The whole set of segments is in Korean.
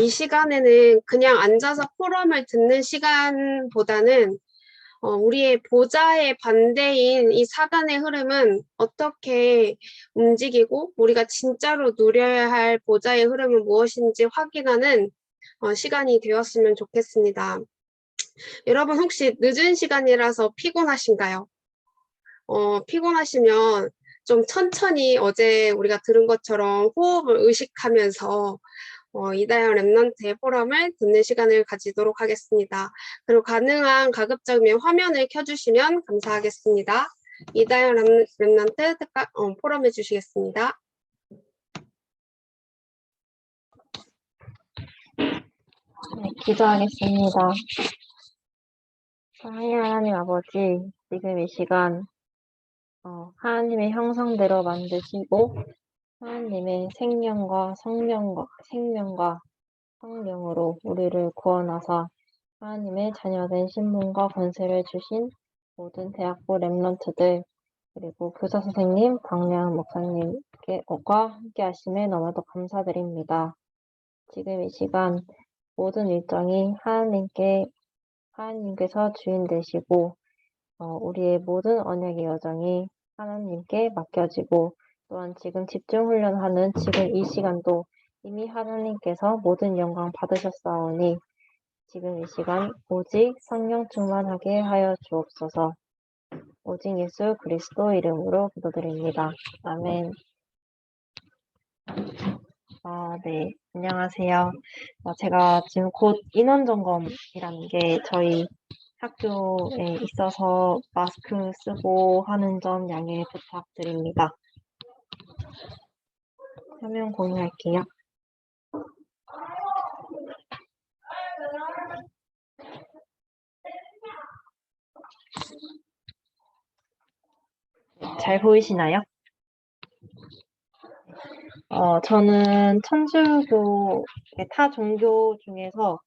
이 시간에는 그냥 앉아서 포럼을 듣는 시간보다는 우리의 보좌의 반대인 이 사단의 흐름은 어떻게 움직이고 우리가 진짜로 누려야 할 보좌의 흐름은 무엇인지 확인하는 시간이 되었으면 좋겠습니다. 여러분 혹시 늦은 시간이라서 피곤하신가요? 피곤하시면 좀 천천히 어제 우리가 들은 것처럼 호흡을 의식하면서 이다영 랩넌트의 포럼을 듣는 시간을 가지도록 하겠습니다. 그리고 가능한 가급적이면 화면을 켜주시면 감사하겠습니다. 이다영 랩넌트 포럼 해주시겠습니다. 네, 기도하겠습니다. 사랑하는 하나님 아버지, 지금 이 시간 하나님의 형상대로 만드시고 하나님의 생명과 생명과 성령으로 우리를 구원하사 하나님의 자녀된 신분과 권세를 주신 모든 대학부 랩런트들 그리고 교사 선생님, 박량 목사님과 함께 하심에 너무도 감사드립니다. 지금 이 시간 모든 일정이 하나님께서 주인 되시고 우리의 모든 언약의 여정이 하나님께 맡겨지고 또한 지금 집중훈련하는 지금 이 시간도 이미 하나님께서 모든 영광 받으셨사오니 지금 이 시간 오직 성령 충만하게 하여 주옵소서. 오직 예수 그리스도 이름으로 기도드립니다. 아멘. 네, 안녕하세요. 제가 지금 곧 인원 점검이라는 게 저희 학교에 있어서 마스크 쓰고 하는 점 양해 부탁드립니다. 화면 공유할게요. 잘 보이시나요? 저는 천주교 타 종교 중에서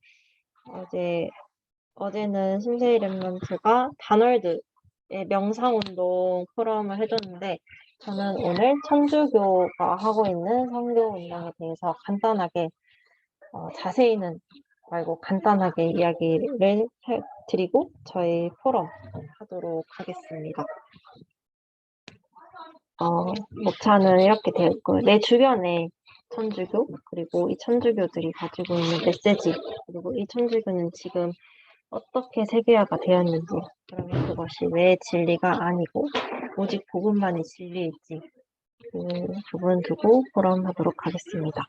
어제는 심세희 랩런트가 단월드의 명상운동 포럼을 해줬는데 저는 오늘 천주교가 하고 있는 선교운동에 대해서 간단하게 자세히는 말고 간단하게 이야기를 드리고 저희 포럼 하도록 하겠습니다. 목차는 이렇게 되어 있고 내 주변에 천주교 그리고 이 천주교들이 가지고 있는 메시지 그리고 이 천주교는 지금 어떻게 세계화가 되었는지 그러면 그것이 왜 진리가 아니고 오직 복음만이 진리일지 그 부분 두고 포럼하도록 하겠습니다.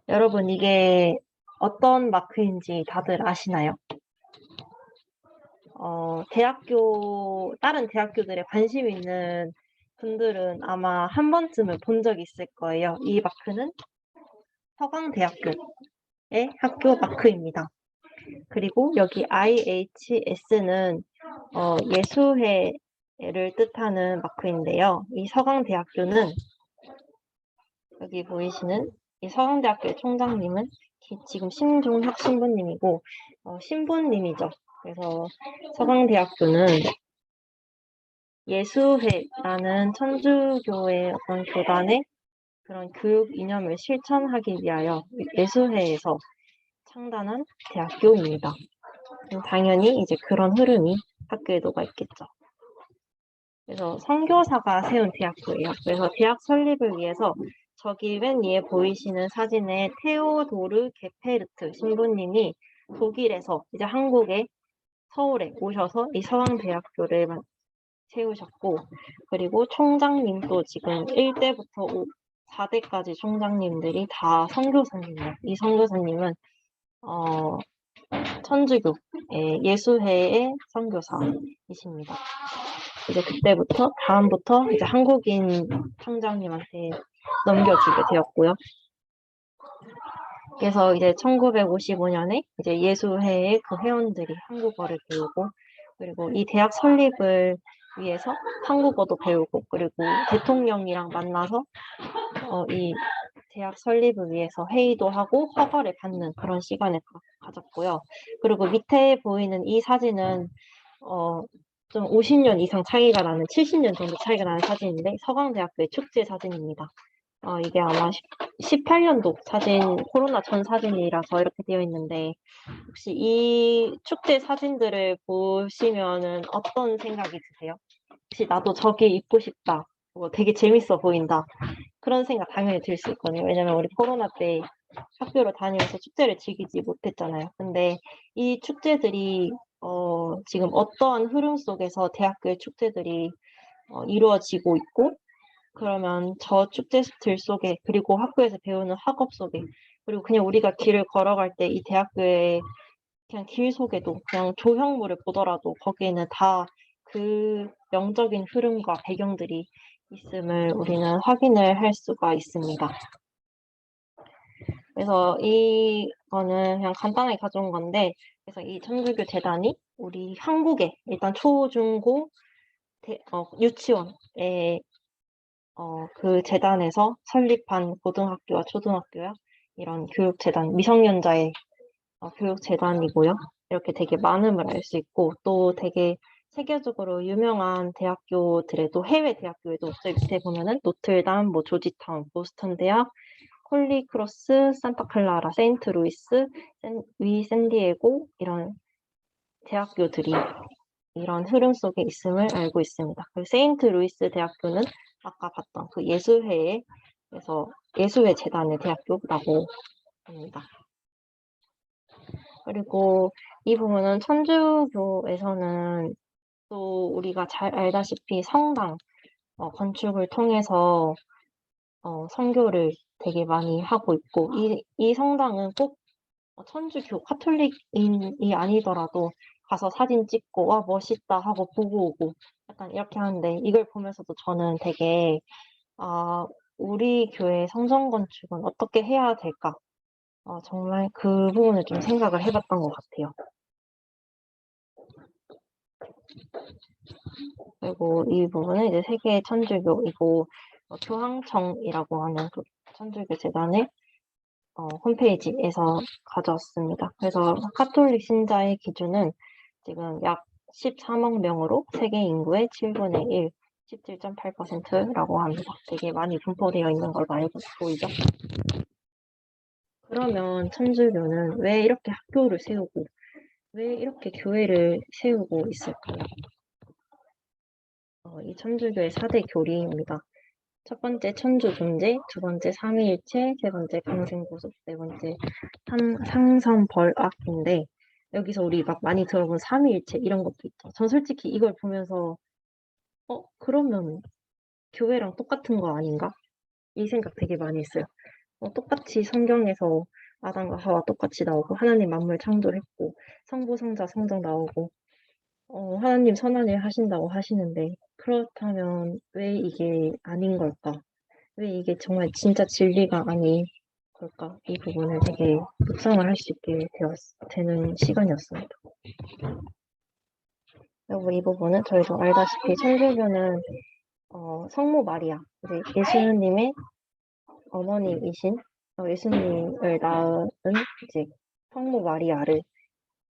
여러분 이게 어떤 마크인지 다들 아시나요? 다른 대학교들에 관심 있는 분들은 아마 한 번쯤은 본 적이 있을 거예요. 이 마크는 서강대학교의 학교 마크입니다. 그리고 여기 IHS는 예수회를 뜻하는 마크인데요. 이 서강대학교는 여기 보이시는 이 서강대학교의 총장님은 지금 신종혁 신부님이고 신부님이죠. 그래서 서강대학교는 예수회라는 천주교의 어떤 교단의 그런 교육 이념을 실천하기 위하여 예수회에서 창단한 대학교입니다. 당연히 이제 그런 흐름이 학교에도가 있겠죠. 그래서 선교사가 세운 대학교예요. 그래서 대학 설립을 위해서 저기 맨 위에 보이시는 사진에 테오도르 게페르트 신부님이 독일에서 이제 한국에 서울에 오셔서 이 서강대학교를 세우셨고 그리고 총장님도 지금 1대부터 4대까지 총장님들이 다 선교사님이에요. 이 선교사님은 천주교 예수회의 선교사이십니다. 이제 다음부터 이제 한국인 총장님한테 넘겨주게 되었고요. 그래서 이제 1955년에 이제 예수회의 그 회원들이 한국어를 배우고 그리고 이 대학 설립을 위해서 한국어도 배우고 그리고 대통령이랑 만나서 이 대학 설립을 위해서 회의도 하고 허가를 받는 그런 시간을 가졌고요. 그리고 밑에 보이는 이 사진은 좀 50년 이상 차이가 나는 70년 정도 차이가 나는 사진인데 서강대학교의 축제 사진입니다. 이게 아마 18년도 사진, 코로나 전 사진이라서 이렇게 되어 있는데, 혹시 이 축제 사진들을 보시면은 어떤 생각이 드세요? 혹시 나도 저기 입고 싶다. 되게 재밌어 보인다. 그런 생각 당연히 들 수 있거든요. 왜냐면 우리 코로나 때 학교를 다니면서 축제를 즐기지 못했잖아요. 근데 이 축제들이 지금 어떠한 흐름 속에서 대학교의 축제들이 이루어지고 있고, 그러면 저 축제들 속에, 그리고 학교에서 배우는 학업 속에, 그리고 그냥 우리가 길을 걸어갈 때 이 대학교의 그냥 길 속에도 그냥 조형물을 보더라도 거기에는 다 그 영적인 흐름과 배경들이 있음을 우리는 확인을 할 수가 있습니다. 그래서 이거는 그냥 간단하게 가져온 건데, 그래서 이 천주교 재단이 우리 한국에 일단 초, 중, 고, 유치원에 그 재단에서 설립한 고등학교와 초등학교야 이런 교육재단, 미성년자의 교육재단이고요. 이렇게 되게 많음을 알 수 있고, 또 되게 세계적으로 유명한 대학교들에도, 해외 대학교에도 저 밑에 보면은 노틀담, 뭐 조지타운, 보스턴 대학, 홀리크로스, 산타클라라, 세인트루이스, 샌디에고 이런 대학교들이 이런 흐름 속에 있음을 알고 있습니다. 그 세인트루이스 대학교는 아까 봤던 그 예수회에서 예수회 재단의 대학교라고 합니다. 그리고 이 부분은 천주교에서는 또 우리가 잘 알다시피 성당 건축을 통해서 선교를 되게 많이 하고 있고, 이 성당은 꼭 천주교 카톨릭인이 아니더라도 가서 사진 찍고 와 멋있다 하고 보고 오고 약간 이렇게 하는데, 이걸 보면서도 저는 되게 아 우리 교회 성전 건축은 어떻게 해야 될까, 정말 그 부분을 좀 생각을 해봤던 것 같아요. 그리고 이 부분은 이제 세계 천주교이고, 교황청이라고 하는 그 천주교 재단의 홈페이지에서 가져왔습니다. 그래서 카톨릭 신자의 기준은 지금 약 13억 명으로 세계 인구의 7분의 1, 17.8%라고 합니다. 되게 많이 분포되어 있는 걸로 알고 보이죠? 그러면 천주교는 왜 이렇게 학교를 세우고, 왜 이렇게 교회를 세우고 있을까요? 이 천주교의 4대 교리입니다. 첫 번째 천주 존재, 두 번째 삼위일체, 세 번째 강생구속, 네 번째 상선벌악인데, 여기서 우리 막 많이 들어본 삼위일체 이런 것도 있죠. 전 솔직히 이걸 보면서 그러면 교회랑 똑같은 거 아닌가? 이 생각 되게 많이 했어요. 똑같이 성경에서 아담과 하와 똑같이 나오고, 하나님 만물 창조를 했고, 성부, 성자, 성령 나오고, 하나님 선한 일 하신다고 하시는데, 그렇다면 왜 이게 아닌 걸까? 왜 이게 정말 진짜 진리가 아닌 걸까? 이 부분을 되게 묵상을 할 수 있게 되는 시간이었습니다. 그리고 이 부분은 저희도 알다시피 천주교는 성모 마리아, 이제 예수님의 어머니이신 예수님을 낳은 이제 성모 마리아를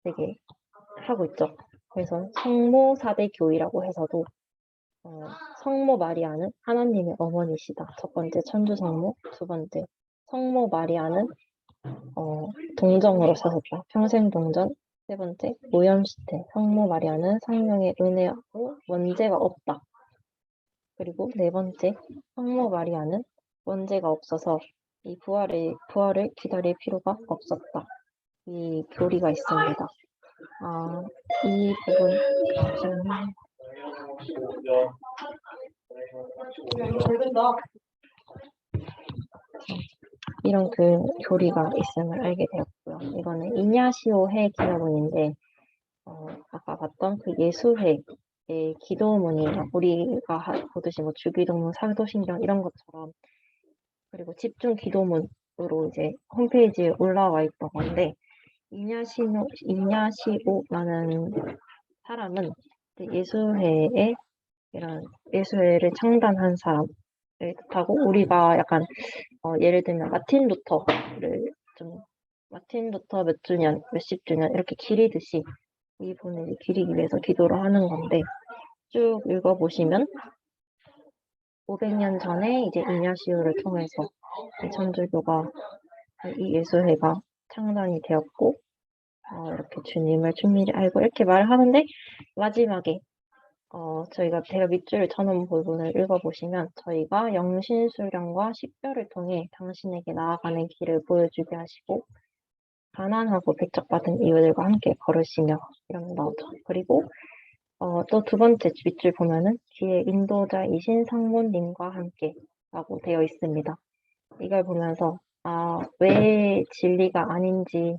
되게 하고 있죠. 그래서 성모 사대교이라고 해서도 성모 마리아는 하나님의 어머니시다. 첫 번째 천주 성모, 두 번째 성모 마리아는 동정으로 사셨다. 평생 동전. 세 번째 오염시태. 성모 마리아는 성령의 은혜하고 원죄가 없다. 그리고 네 번째 성모 마리아는 원죄가 없어서 이 부활을 기다릴 필요가 없었다. 이 교리가 있습니다. 이 부분 잠시만요. 이런 그 교리가 있음을 알게 되었고요. 이거는 이냐시오회 기념문인데, 아까 봤던 그 예수회의 기도문이에요. 우리가 보듯이 뭐 주기도문, 사도신경 이런 것처럼, 그리고 집중 기도문으로 이제 홈페이지에 올라와 있던 건데, 이냐시오라는 사람은 예수회의 이런 예수회를 창단한 사람을 뜻하고, 우리가 약간 예를 들면 마틴 루터 몇 주년, 몇십 주년 이렇게 기리듯이 이분을 기리기 위해서 기도를 하는 건데, 쭉 읽어보시면 500년 전에 이제 이냐시우를 통해서 이 천주교가 이 예수회가 창단이 되었고 이렇게 주님을 충분히 알고 이렇게 말을 하는데 마지막에 제가 밑줄 쳐놓은 부분을 읽어보시면 저희가 영신수령과 식별을 통해 당신에게 나아가는 길을 보여주게 하시고 가난하고 배척받은 이웃들과 함께 걸으시며 이런 나오죠. 그리고 또 두 번째 밑줄 보면은 뒤에 인도자이신 상모님과 함께 라고 되어 있습니다. 이걸 보면서 왜 진리가 아닌지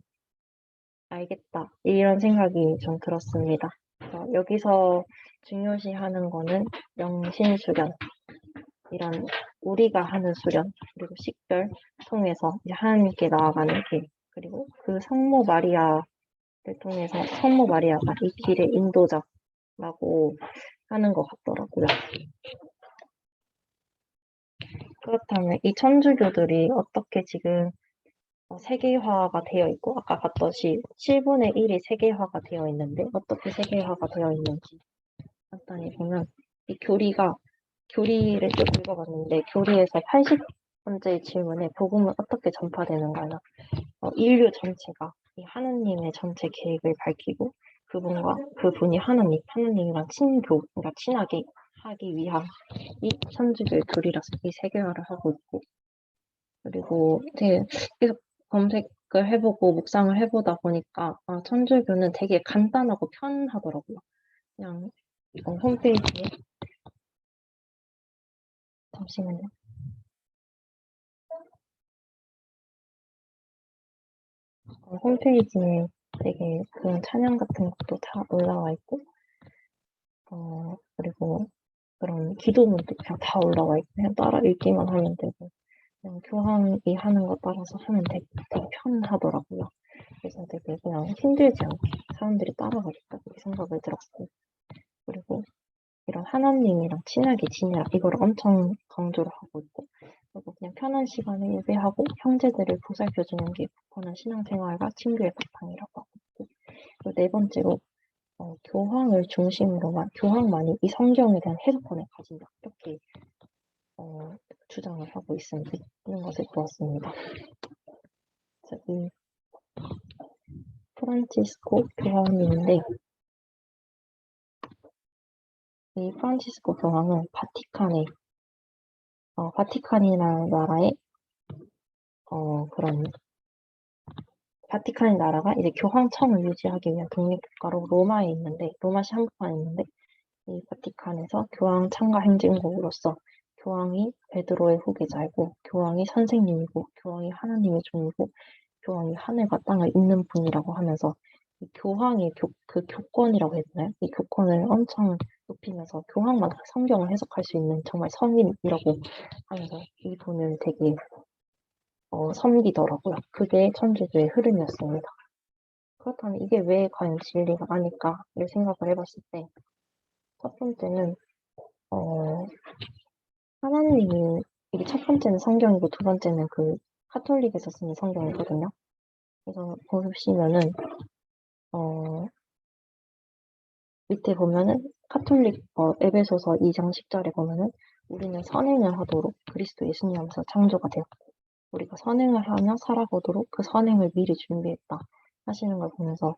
알겠다. 이런 생각이 좀 들었습니다. 여기서 중요시하는 거는 영신수련, 이런 우리가 하는 수련, 그리고 식별 통해서 이제 하나님께 나아가는 길, 그리고 그 성모 마리아를 통해서 성모 마리아가 이 길의 인도자라고 하는 것 같더라고요. 그렇다면 이 천주교들이 어떻게 지금 세계화가 되어 있고, 아까 봤듯이 7분의 1이 세계화가 되어 있는데, 어떻게 세계화가 되어 있는지 간단히 보면, 이 교리를 쭉 읽어봤는데, 교리에서 80번째 질문에 복음은 어떻게 전파되는가요? 인류 전체가 이 하느님의 전체 계획을 밝히고, 그분이 하느님이랑 그러니까 친하게 하기 위한 이 천주교의 교리라서 이 세계화를 하고 있고, 그리고 되게 계속 검색을 해보고 묵상을 해보다 보니까 천주교는 되게 간단하고 편하더라고요. 그냥 홈페이지에 잠시만요. 홈페이지에 되게 그런 찬양 같은 것도 다 올라와 있고, 그리고 그런 기도문도 그냥 다 올라와 있고 그냥 따라 읽기만 하면 되고 그냥 교황이 하는 거 따라서 하면 되게 편하더라고요. 그래서 되게 그냥 힘들지 않게 사람들이 따라가겠다 이 생각을 들었고, 그리고 이런 하나님이랑 친하게 지내라 이걸 엄청 강조를 하고 있고, 그리고 그냥 편한 시간에 예배하고 형제들을 보살펴주는 게 굳건한 신앙생활과 친교의 바탕이라고 하고 있고, 그리고 네 번째로 교황을 중심으로만 교황만이 이 성경에 대한 해석권을 가진다 이렇게 주장을 하고 있습니다. 이런 것을 보았습니다. 이 프란치스코 교황인데 이 프란치스코 교황은 바티칸이라는 나라의 바티칸의 나라가 이제 교황청을 유지하기 위한 독립국가로 로마시 한복판에 있는데 이 바티칸에서 교황 참가 행진국으로서 교황이 베드로의 후계자이고 교황이 선생님이고 교황이 하나님의 종이고 교황이 하늘과 땅을 잇는 분이라고 하면서 이 교황의 그 교권이라고 했나요? 이 교권을 엄청 높이면서 교황만 성경을 해석할 수 있는 정말 성인이라고 하면서 이분을 되게 섬기더라고요. 그게 천주교의 흐름이었습니다. 그렇다면 이게 왜 과연 진리가 아닐까를 생각을 해봤을 때, 첫 번째는, 하나님이, 이게 첫 번째는 성경이고 두 번째는 그 카톨릭에서 쓰는 성경이거든요. 그래서 보시면은, 밑에 보면은 카톨릭, 에베소서 2장 10절에 보면은 우리는 선행을 하도록 그리스도 예수님 안에서 창조가 되었고, 우리가 선행을 하며 살아가도록 그 선행을 미리 준비했다 하시는 걸 보면서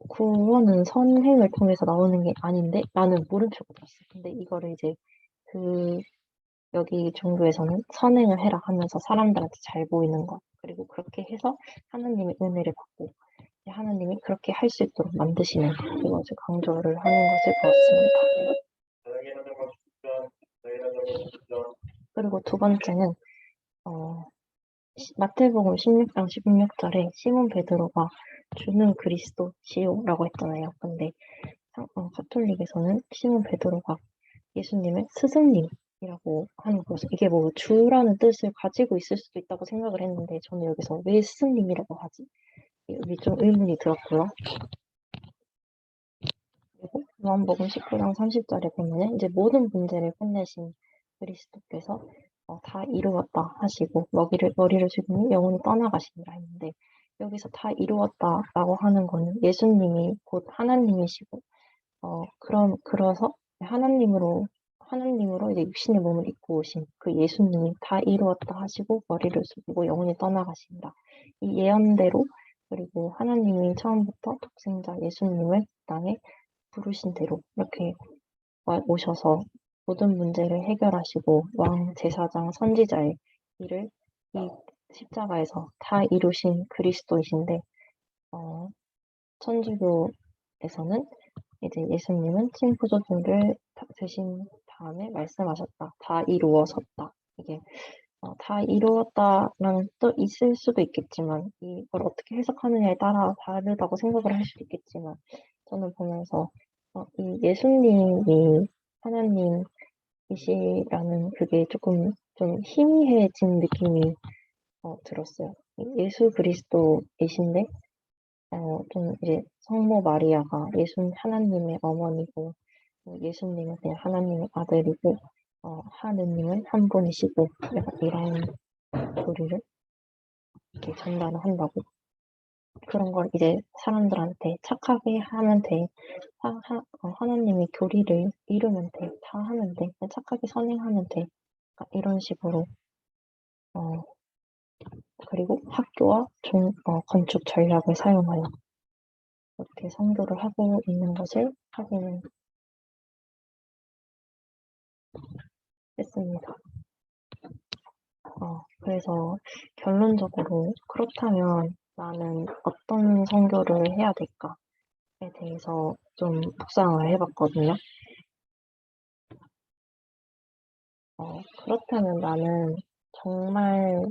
구원은 선행을 통해서 나오는 게 아닌데 나는 물음표가 들었어요. 근데 이거를 이제 여기 종교에서는 선행을 해라 하면서 사람들한테 잘 보이는 것, 그리고 그렇게 해서 하나님의 은혜를 받고 하나님이 그렇게 할 수 있도록 만드시는 그것을 강조를 하는 것을 보았습니다. 그리고 두 번째는 마태복음 16장 16절에 시몬 베드로가 주는 그리스도시요라고 했잖아요. 근데 가톨릭에서는 시몬 베드로가 예수님을 스승님이라고 하는 거여서 이게 뭐 주라는 뜻을 가지고 있을 수도 있다고 생각을 했는데 저는 여기서 왜 스승님이라고 하지? 여기 좀 의문이 들었고요. 그리고 요한복음 19장 30절에 보면은 이제 모든 문제를 끝내신 그리스도께서 다 이루었다 하시고 머리를 숙이니 영혼이 떠나가시니라 했는데 여기서 다 이루었다라고 하는 거는 예수님이 곧 하나님이시고 그래서 하나님으로 이제 육신의 몸을 입고 오신 그 예수님이 다 이루었다 하시고 머리를 숙이고 영원히 떠나가신다. 이 예언대로 그리고 하나님이 처음부터 독생자 예수님을 땅에 부르신 대로 이렇게 오셔서 모든 문제를 해결하시고 왕, 제사장, 선지자의 일을 이 십자가에서 다 이루신 그리스도이신데 천주교에서는 이제 예수님은 침부조주를 드신 다음에 말씀하셨다. 다 이루어졌다. 이게 다 이루었다라는 뜻 있을 수도 있겠지만 이걸 어떻게 해석하느냐에 따라 다르다고 생각을 할 수도 있겠지만 저는 보면서 이 예수님이 하나님이시라는 그게 조금 좀 희미해진 느낌이 들었어요. 예수 그리스도이신데 좀 이제 성모 마리아가 예수 하나님의 어머니고 예수님은 그냥 하나님의 아들이고 하느님은 한 분이시고 약간 이런 교리를 이렇게 전달을 한다고 그런 걸 이제 사람들한테 착하게 하면 돼. 하나님이 교리를 이루면 돼. 다 하면 돼. 그냥 착하게 선행하면 돼. 약간 이런 식으로 그리고 학교와 건축 전략을 사용하여 이렇게 선교를 하고 있는 것을 확인을 했습니다. 그래서 결론적으로 그렇다면 나는 어떤 선교를 해야 될까에 대해서 좀 묵상을 해봤거든요. 그렇다면 나는 정말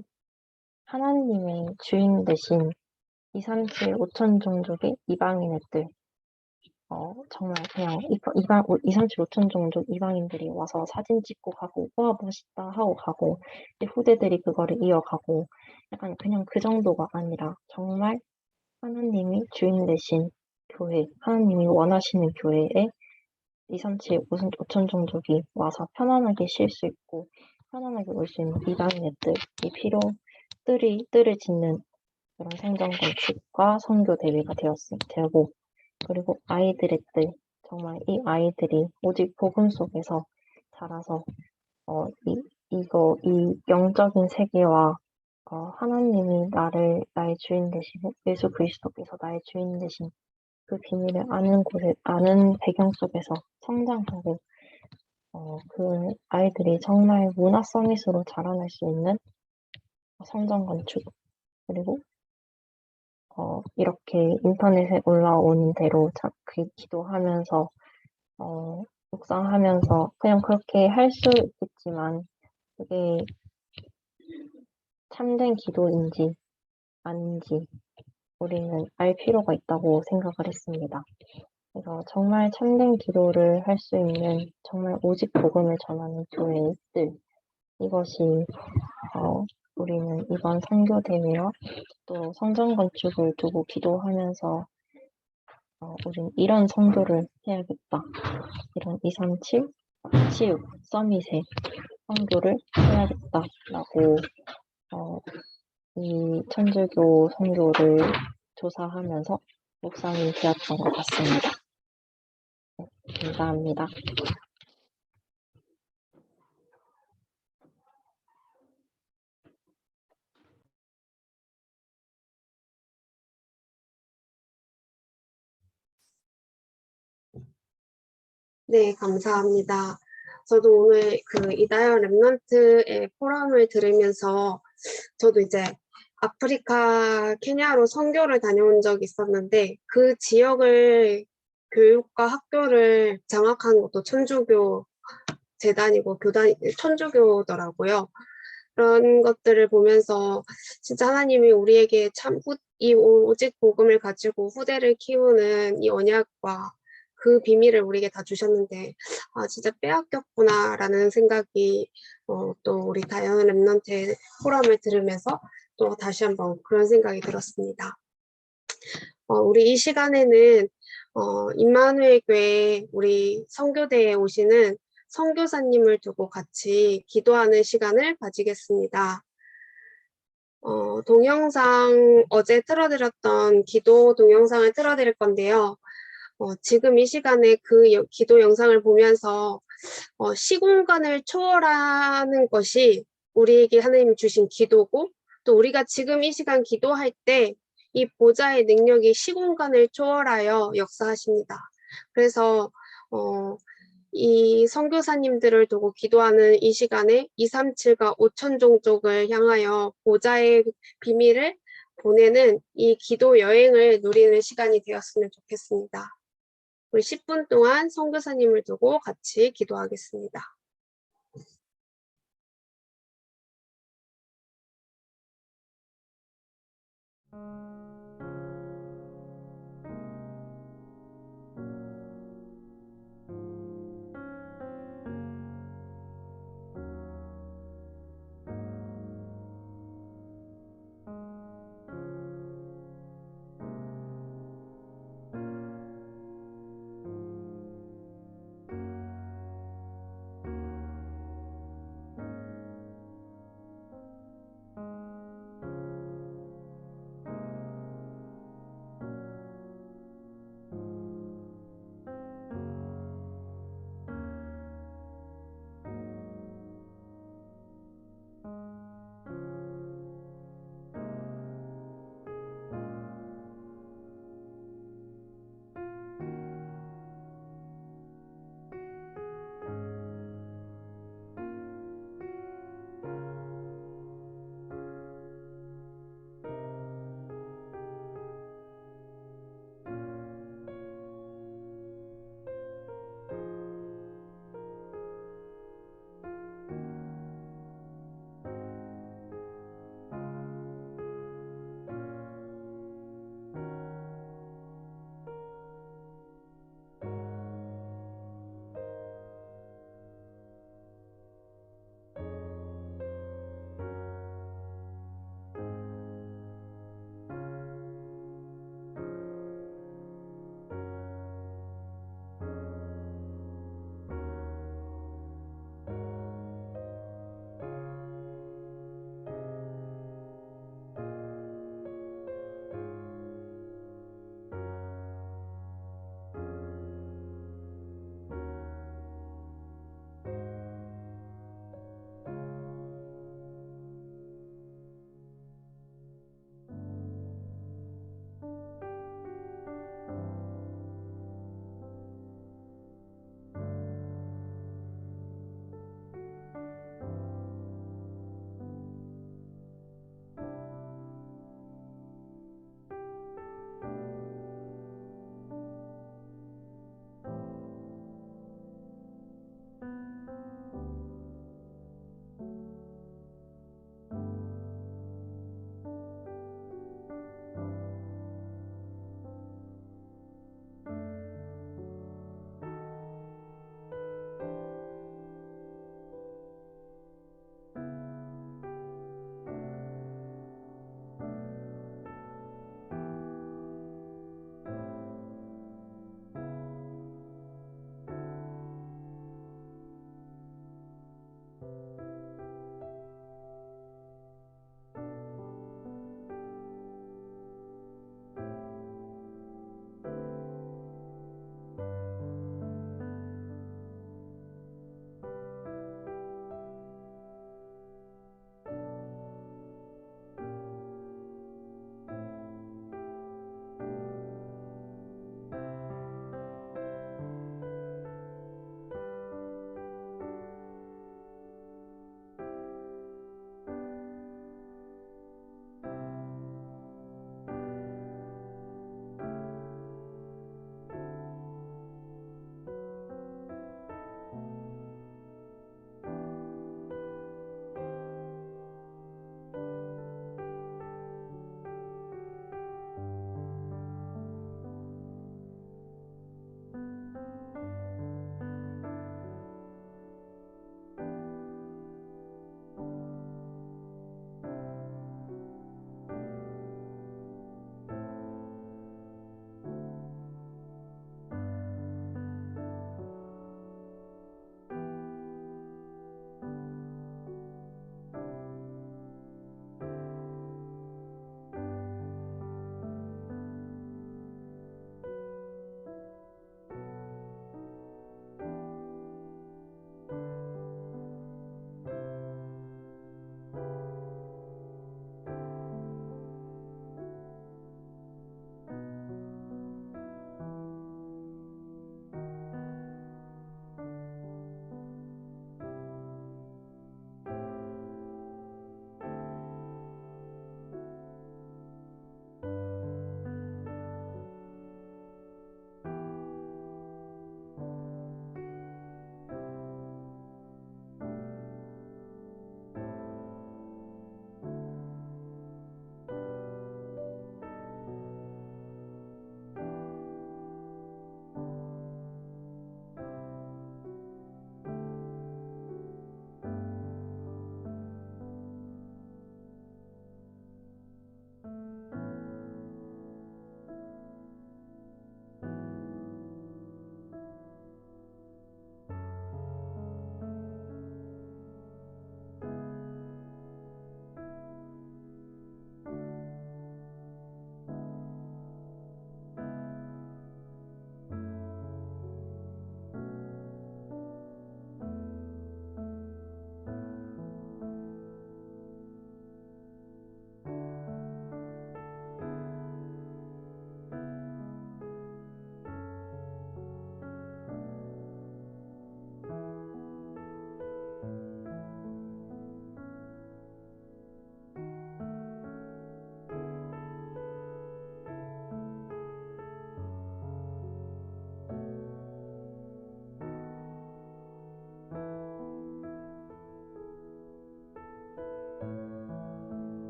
하나님의 주인 되신 237, 5천 종족의 이방인 애들, 정말 그냥 237, 5천 종족 이방인들이 와서 사진 찍고 가고, 와, 멋있다 하고 가고, 이제 후대들이 그거를 이어가고, 약간 그냥 그 정도가 아니라 정말 하나님이 주인 되신 교회, 하나님이 원하시는 교회에 237, 5천 종족이 와서 편안하게 쉴 수 있고, 편안하게 올 수 있는 이방인 애들이 뜰을 짓는 그런 성전 건축과 선교 대회가 되고, 그리고 아이들의 뜰, 정말 이 아이들이 오직 복음 속에서 자라서, 이 영적인 세계와, 하나님이 나의 주인 되시고, 예수 그리스도께서 나의 주인 되신 그 비밀을 아는 배경 속에서 성장하고, 그 아이들이 정말 문화 서밋으로 자라날 수 있는 성전 건축, 그리고 이렇게 인터넷에 올라오는 대로 기도하면서, 묵상하면서, 그냥 그렇게 할 수 있겠지만, 그게 참된 기도인지 아닌지 우리는 알 필요가 있다고 생각을 했습니다. 그래서 정말 참된 기도를 할 수 있는 정말 오직 복음을 전하는 교회들, 이것이 우리는 이번 선교 대회와 또 성전 건축을 두고 기도하면서 우린 이런 선교를 해야겠다. 이런 237 치유 서밋의 선교를 해야겠다라고 이 천주교 선교를 조사하면서 묵상이 되었던 것 같습니다. 감사합니다. 네, 감사합니다. 저도 오늘 그 이다연 랩넌트의 포럼을 들으면서 저도 이제 아프리카 케냐로 선교를 다녀온 적이 있었는데 그 지역을 교육과 학교를 장악한 것도 천주교 재단이고 천주교더라고요. 그런 것들을 보면서 진짜 하나님이 우리에게 이 오직 복음을 가지고 후대를 키우는 이 언약과 그 비밀을 우리에게 다 주셨는데 진짜 빼앗겼구나라는 생각이 또 우리 다이언 랩넌트의 포럼을 들으면서 또 다시 한번 그런 생각이 들었습니다. 우리 이 시간에는 임마누엘 교회 우리 선교대에 오시는 선교사님을 두고 같이 기도하는 시간을 가지겠습니다. 동영상 어제 틀어드렸던 기도 동영상을 틀어드릴 건데요. 지금 이 시간에 그 기도 영상을 보면서 시공간을 초월하는 것이 우리에게 하나님이 주신 기도고 또 우리가 지금 이 시간 기도할 때 이 보좌의 능력이 시공간을 초월하여 역사하십니다. 그래서 이 선교사님들을 두고 기도하는 이 시간에 237과 5천 종족을 향하여 보좌의 비밀을 보내는 이 기도 여행을 누리는 시간이 되었으면 좋겠습니다. 우리 10분 동안 선교사님을 두고 같이 기도하겠습니다.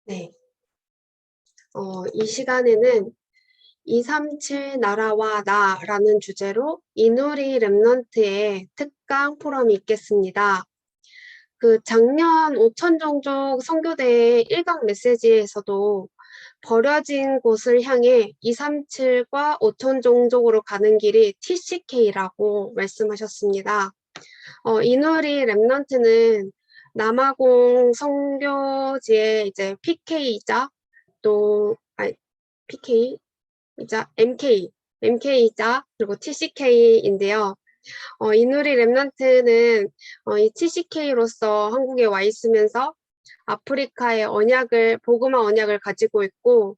네. 이 시간에는 237 나라와 나라는 주제로 이누리 랩넌트의 특강 포럼이 있겠습니다. 작년 5천 종족 선교대의 1강 메시지에서도 버려진 곳을 향해 237과 5천 종족으로 가는 길이 TCK라고 말씀하셨습니다. 이누리 랩넌트는 남아공 선교지의 이제 PK이자 PK이자 MK이자 그리고 TCK인데요. 이누리 랩넌트는 이 TCK로서 한국에 와 있으면서 아프리카의 복음화 언약을 가지고 있고,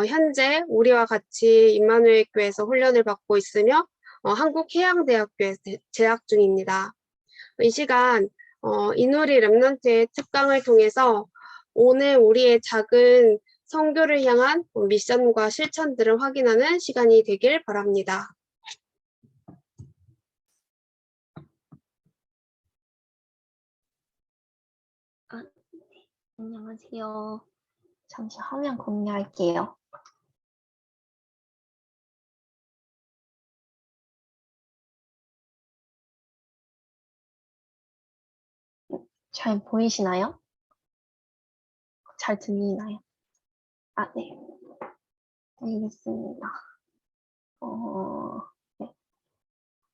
현재 우리와 같이 임마누엘 교회에서 훈련을 받고 있으며, 한국해양대학교에 재학 중입니다. 이 시간, 이누리 랩넌트의 특강을 통해서 오늘 우리의 작은 선교를 향한 미션과 실천들을 확인하는 시간이 되길 바랍니다. 안녕하세요. 잠시 화면 공유할게요. 잘 보이시나요? 잘 들리나요? 네. 알겠습니다. 네.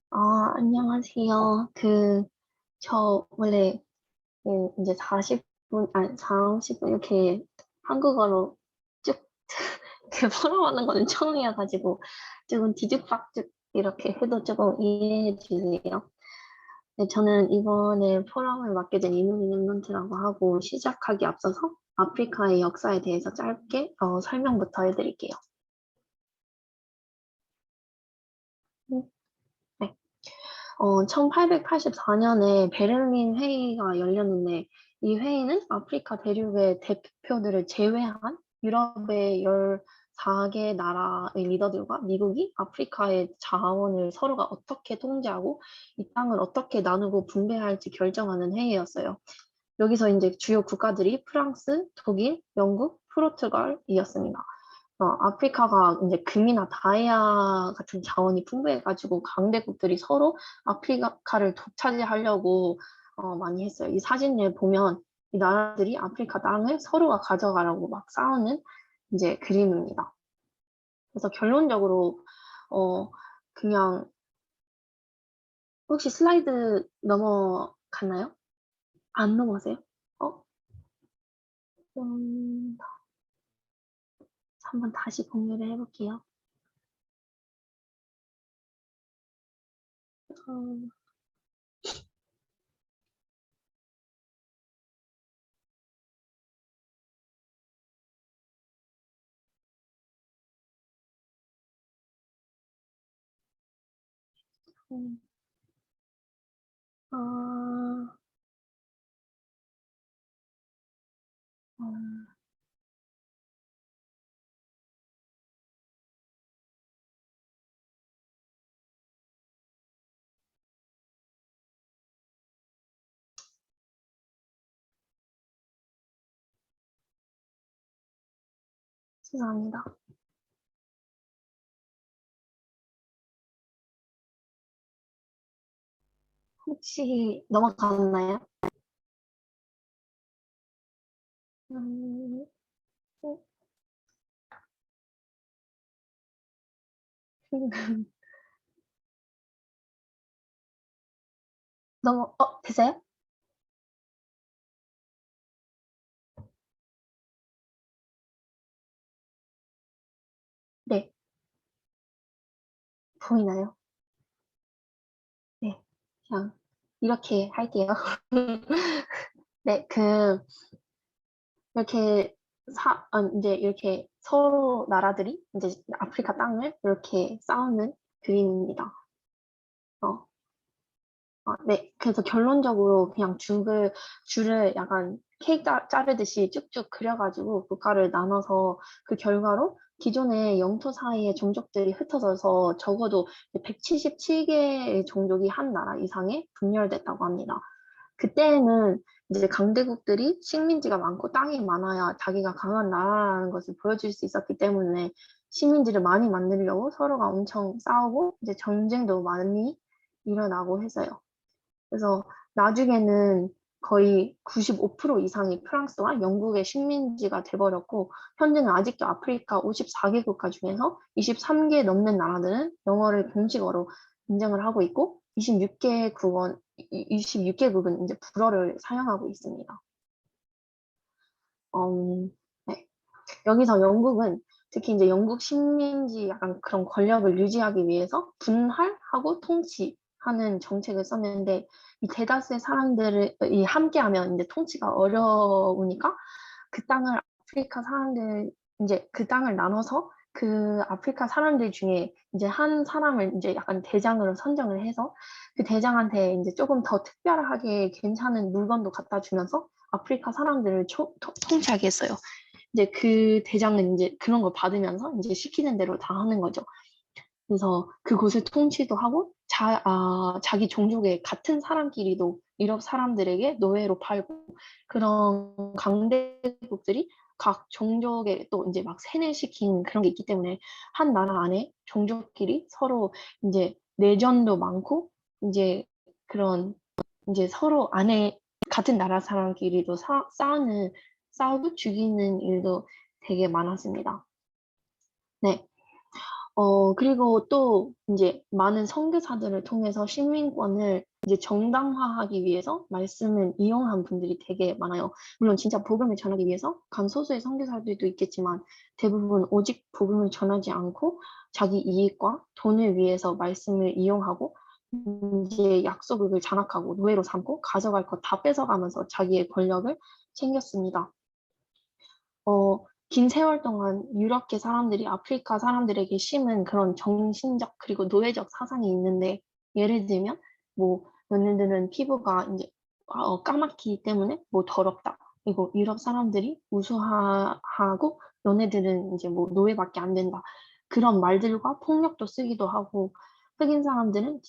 안녕하세요. 저 원래 이제 40분, 40분 이렇게 한국어로 쭉 이렇게 풀어가는 거는 처음이어가지고 조금 뒤죽박죽 이렇게 해도 조금 이해해 주세요. 네, 저는 이번에 포럼을 맡게 된 이누리 랩넌트라고 하고 시작하기 앞서서 아프리카의 역사에 대해서 짧게 설명부터 해드릴게요. 네. 1884년에 베를린 회의가 열렸는데 이 회의는 아프리카 대륙의 대표들을 제외한 유럽의 14개 나라의 리더들과 미국이 아프리카의 자원을 서로가 어떻게 통제하고 이 땅을 어떻게 나누고 분배할지 결정하는 회의였어요. 여기서 이제 주요 국가들이 프랑스, 독일, 영국, 포르투갈이었습니다. 아프리카가 이제 금이나 다이아 같은 자원이 풍부해가지고 강대국들이 서로 아프리카를 독차지하려고 많이 했어요. 이 사진을 보면 이 나라들이 아프리카 땅을 서로가 가져가라고 막 싸우는 이제 그림입니다. 그래서 결론적으로 그냥 혹시 슬라이드 넘어갔나요? 안 넘어가세요? 어? 음, 한번 다시 공유를 해볼게요. 음, 음, 어, 음, 죄송합니다. 혹시 넘어갔나요? 음, 됐어요? 네, 보이나요? 네, 그냥 이렇게 할게요. 네, 이렇게 이제 이렇게 서로 나라들이 이제 아프리카 땅을 이렇게 싸우는 그림입니다. 네. 그래서 결론적으로 그냥 줄을 약간 케이크 자르듯이 쭉쭉 그려가지고 국가를 나눠서 그 결과로 기존의 영토 사이의 종족들이 흩어져서 적어도 177개의 종족이 한 나라 이상에 분열됐다고 합니다. 그때는 이제 강대국들이 식민지가 많고 땅이 많아야 자기가 강한 나라라는 것을 보여줄 수 있었기 때문에 식민지를 많이 만들려고 서로가 엄청 싸우고 이제 전쟁도 많이 일어나고 해서요. 그래서 나중에는 거의 95% 이상이 프랑스와 영국의 식민지가 돼버렸고 현재는 아직도 아프리카 54개국가 중에서 23개 넘는 나라들은 영어를 공식어로 인정을 하고 있고 26개국은 이제 불어를 사용하고 있습니다. 네. 여기서 영국은 특히 이제 영국 식민지 약간 그런 권력을 유지하기 위해서 분할하고 통치하는 정책을 썼는데 이 대다수의 사람들이 함께하면 이제 통치가 어려우니까 그 땅을 아프리카 사람들 이제 그 땅을 나눠서 그 아프리카 사람들 중에 이제 한 사람을 이제 약간 대장으로 선정을 해서 그 대장한테 이제 조금 더 특별하게 괜찮은 물건도 갖다 주면서 아프리카 사람들을 통치하게 했어요. 이제 그 대장은 이제 그런 걸 받으면서 이제 시키는 대로 다 하는 거죠. 그래서 그곳을 통치도 하고 자기 종족의 같은 사람끼리도 유럽 사람들에게 노예로 팔고 그런 강대국들이 각 종족에 또 이제 막 세뇌시킨 그런 게 있기 때문에 한 나라 안에 종족끼리 서로 이제 내전도 많고 이제 그런 이제 서로 안에 같은 나라 사람끼리도 싸우고 죽이는 일도 되게 많았습니다. 네. 그리고 또 이제 많은 선교사들을 통해서 시민권을 이제 정당화하기 위해서 말씀을 이용한 분들이 되게 많아요. 물론 진짜 복음을 전하기 위해서 간소수의 선교사들도 있겠지만 대부분 오직 복음을 전하지 않고 자기 이익과 돈을 위해서 말씀을 이용하고 이제 약속을 장악하고 노예로 삼고 가져갈 것 다 뺏어가면서 자기의 권력을 챙겼습니다. 긴 세월 동안 유럽계 사람들이 아프리카 사람들에게 심은 그런 정신적 그리고 노예적 사상이 있는데 예를 들면 뭐 너네들은 피부가 이제 까맣기 때문에 뭐 더럽다. 그리고 유럽 사람들이 우수하고 너네들은 이제 뭐 노예밖에 안 된다. 그런 말들과 폭력도 쓰기도 하고 흑인 사람들은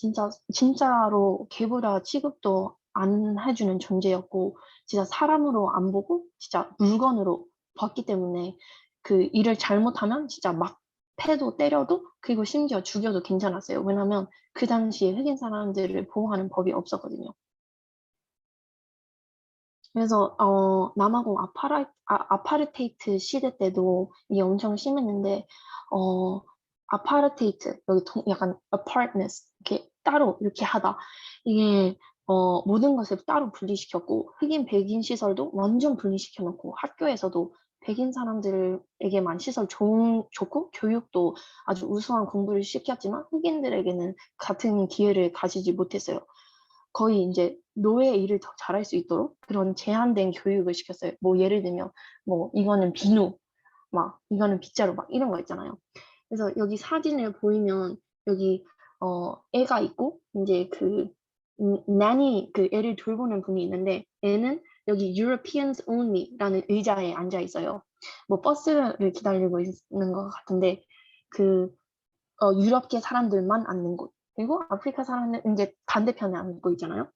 진짜로 개보다 취급도 안 해주는 존재였고 진짜 사람으로 안 보고 진짜 물건으로 봤기 때문에 그 일을 잘못하면 진짜 막 패도 때려도 그리고 심지어 죽여도 괜찮았어요. 왜냐면 그 당시에 흑인 사람들을 보호하는 법이 없었거든요. 그래서 남아공 아파르테이트 시대 때도 이게 엄청 심했는데 아파르테이트 여기 약간 apartness 이렇게 따로 이렇게 하다 이게 모든 것을 따로 분리시켰고 흑인 백인 시설도 완전 분리시켜 놓고 학교에서도 백인 사람들에게만 시설 좋고 교육도 아주 우수한 공부를 시켰지만 흑인들에게는 같은 기회를 가지지 못했어요. 거의 이제 노예 일을 더 잘할 수 있도록 그런 제한된 교육을 시켰어요. 뭐 예를 들면 뭐 이거는 비누, 막 이거는 빗자루 막 이런 거 있잖아요. 그래서 여기 사진을 보이면 여기 애가 있고 이제 그 nanny 그 애를 돌보는 분이 있는데 애는 여기 Europeans only라는 의자에 앉아 있어요. 뭐 버스를 기다리고 있는 것 같은데 그 유럽계 사람들만 앉는 곳. 그리고 아프리카 사람은 이제 반대편에 앉고 있잖아요.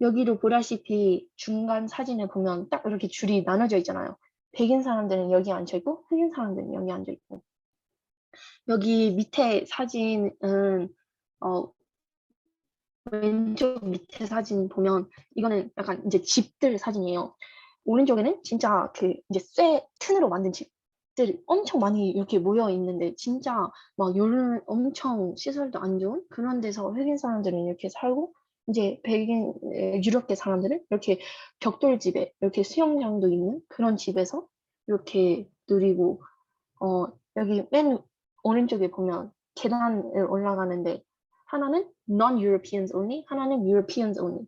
여기도 보다시피 중간 사진을 보면 딱 이렇게 줄이 나눠져 있잖아요. 백인 사람들은 여기 앉아 있고 흑인 사람들은 여기 앉아 있고. 여기 밑에 사진은 어, 왼쪽 밑에 사진 보면 이거는 약간 이제 집들 사진이에요. 오른쪽에는 진짜 그 이제 쇠 튼으로 만든 집들이 엄청 많이 이렇게 모여 있는데 진짜 막 요런 엄청 시설도 안 좋은 그런 데서 흑인 사람들은 이렇게 살고 이제 백인 유럽계 사람들은 이렇게 벽돌집에 이렇게 수영장도 있는 그런 집에서 이렇게 누리고 여기 맨 오른쪽에 보면 계단을 올라가는데 하나는 non-Europeans only, 하나는 Europeans only.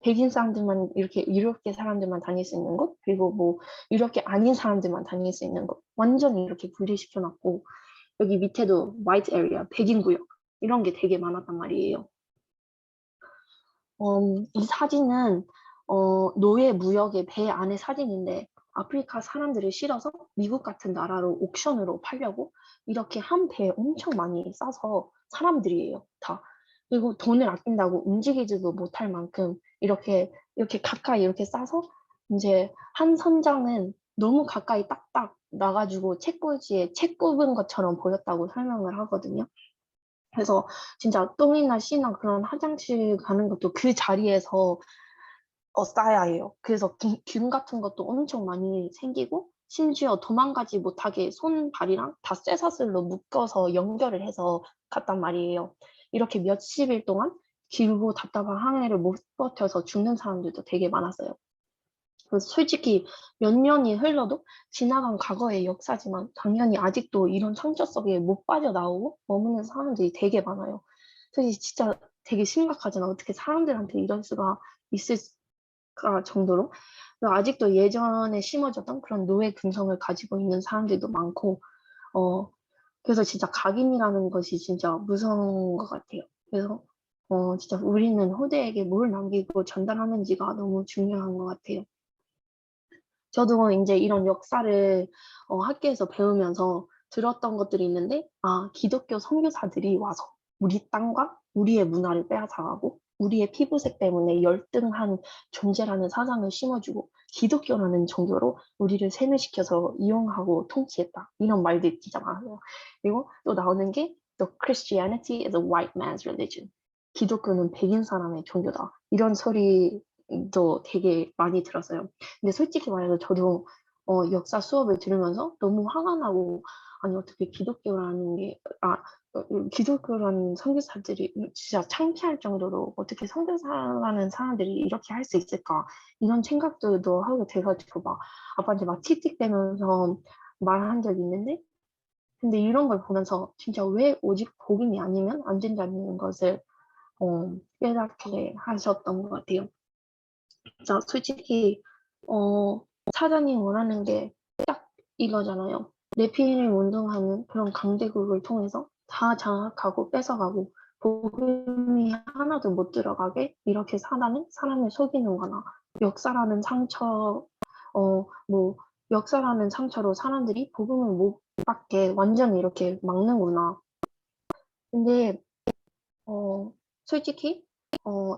백인 사람들만 이렇게 유럽계 사람들만 다닐 수 있는 곳, 그리고 뭐 유럽계 아닌 사람들만 다닐 수 있는 곳, 완전히 이렇게 분리시켜놨고 여기 밑에도 white area, 백인 구역 이런 게 되게 많았단 말이에요. 이 사진은 노예 무역의 배 안의 사진인데 아프리카 사람들을 실어서 미국 같은 나라로 옥션으로 팔려고 이렇게 한 배에 엄청 많이 싸서 사람들이에요, 다. 그리고 돈을 아낀다고 움직이지도 못할 만큼 이렇게 가까이 이렇게 싸서 이제 한 선장은 너무 가까이 딱딱 나가지고 책꽂이에 책 꼽은 것처럼 보였다고 설명을 하거든요. 그래서 진짜 똥이나 씨나 그런 화장실 가는 것도 그 자리에서 싸야 해요. 그래서 균 같은 것도 엄청 많이 생기고 심지어 도망가지 못하게 손, 발이랑 다 쇠사슬로 묶어서 연결을 해서 갔단 말이에요. 이렇게 몇십 일 동안 길고 답답한 항해를 못 버텨서 죽는 사람들도 되게 많았어요. 그래서 솔직히 몇 년이 흘러도 지나간 과거의 역사지만 당연히 아직도 이런 상처 속에 못 빠져나오고 머무는 사람들이 되게 많아요. 그래서 진짜 되게 심각하잖아. 어떻게 사람들한테 이럴 수가 있을까 정도로. 그래서 아직도 예전에 심어졌던 그런 노예 근성을 가지고 있는 사람들도 많고, 그래서 진짜 각인이라는 것이 진짜 무서운 것 같아요. 그래서 진짜 우리는 후대에게 뭘 남기고 전달하는지가 너무 중요한 것 같아요. 저도 이제 이런 역사를 학교에서 배우면서 들었던 것들이 있는데, 기독교 선교사들이 와서 우리 땅과 우리의 문화를 빼앗아가고 우리의 피부색 때문에 열등한 존재라는 사상을 심어주고 기독교라는 종교로 우리를 세뇌시켜서 이용하고 통치했다. 이런 말들 진짜 많아요. 그리고 또 나오는 게 The Christianity is a white man's religion. 기독교는 백인 사람의 종교다. 이런 소리도 되게 많이 들었어요. 근데 솔직히 말해서 저도 역사 수업을 들으면서 너무 화가 나고 아니 어떻게 기독교라는 선교사들이 진짜 창피할 정도로 어떻게 선교사라는 사람들이 이렇게 할 수 있을까 이런 생각들도 하게 돼가지고 막 아빠한테 막 틱틱대면서 말한 적이 있는데 근데 이런 걸 보면서 진짜 왜 오직 복음이 아니면 안 된다는 것을 깨닫게 하셨던 것 같아요. 진짜 솔직히 사장님 원하는 게 딱 이거잖아요. 내피림 운동하는 그런 강대국을 통해서 다 장악하고 뺏어가고 복음이 하나도 못 들어가게 이렇게 사단은 사람을 속이는 거나 역사라는 상처 뭐 역사라는 상처로 사람들이 복음을 못 받게 완전히 이렇게 막는구나. 근데 어, 솔직히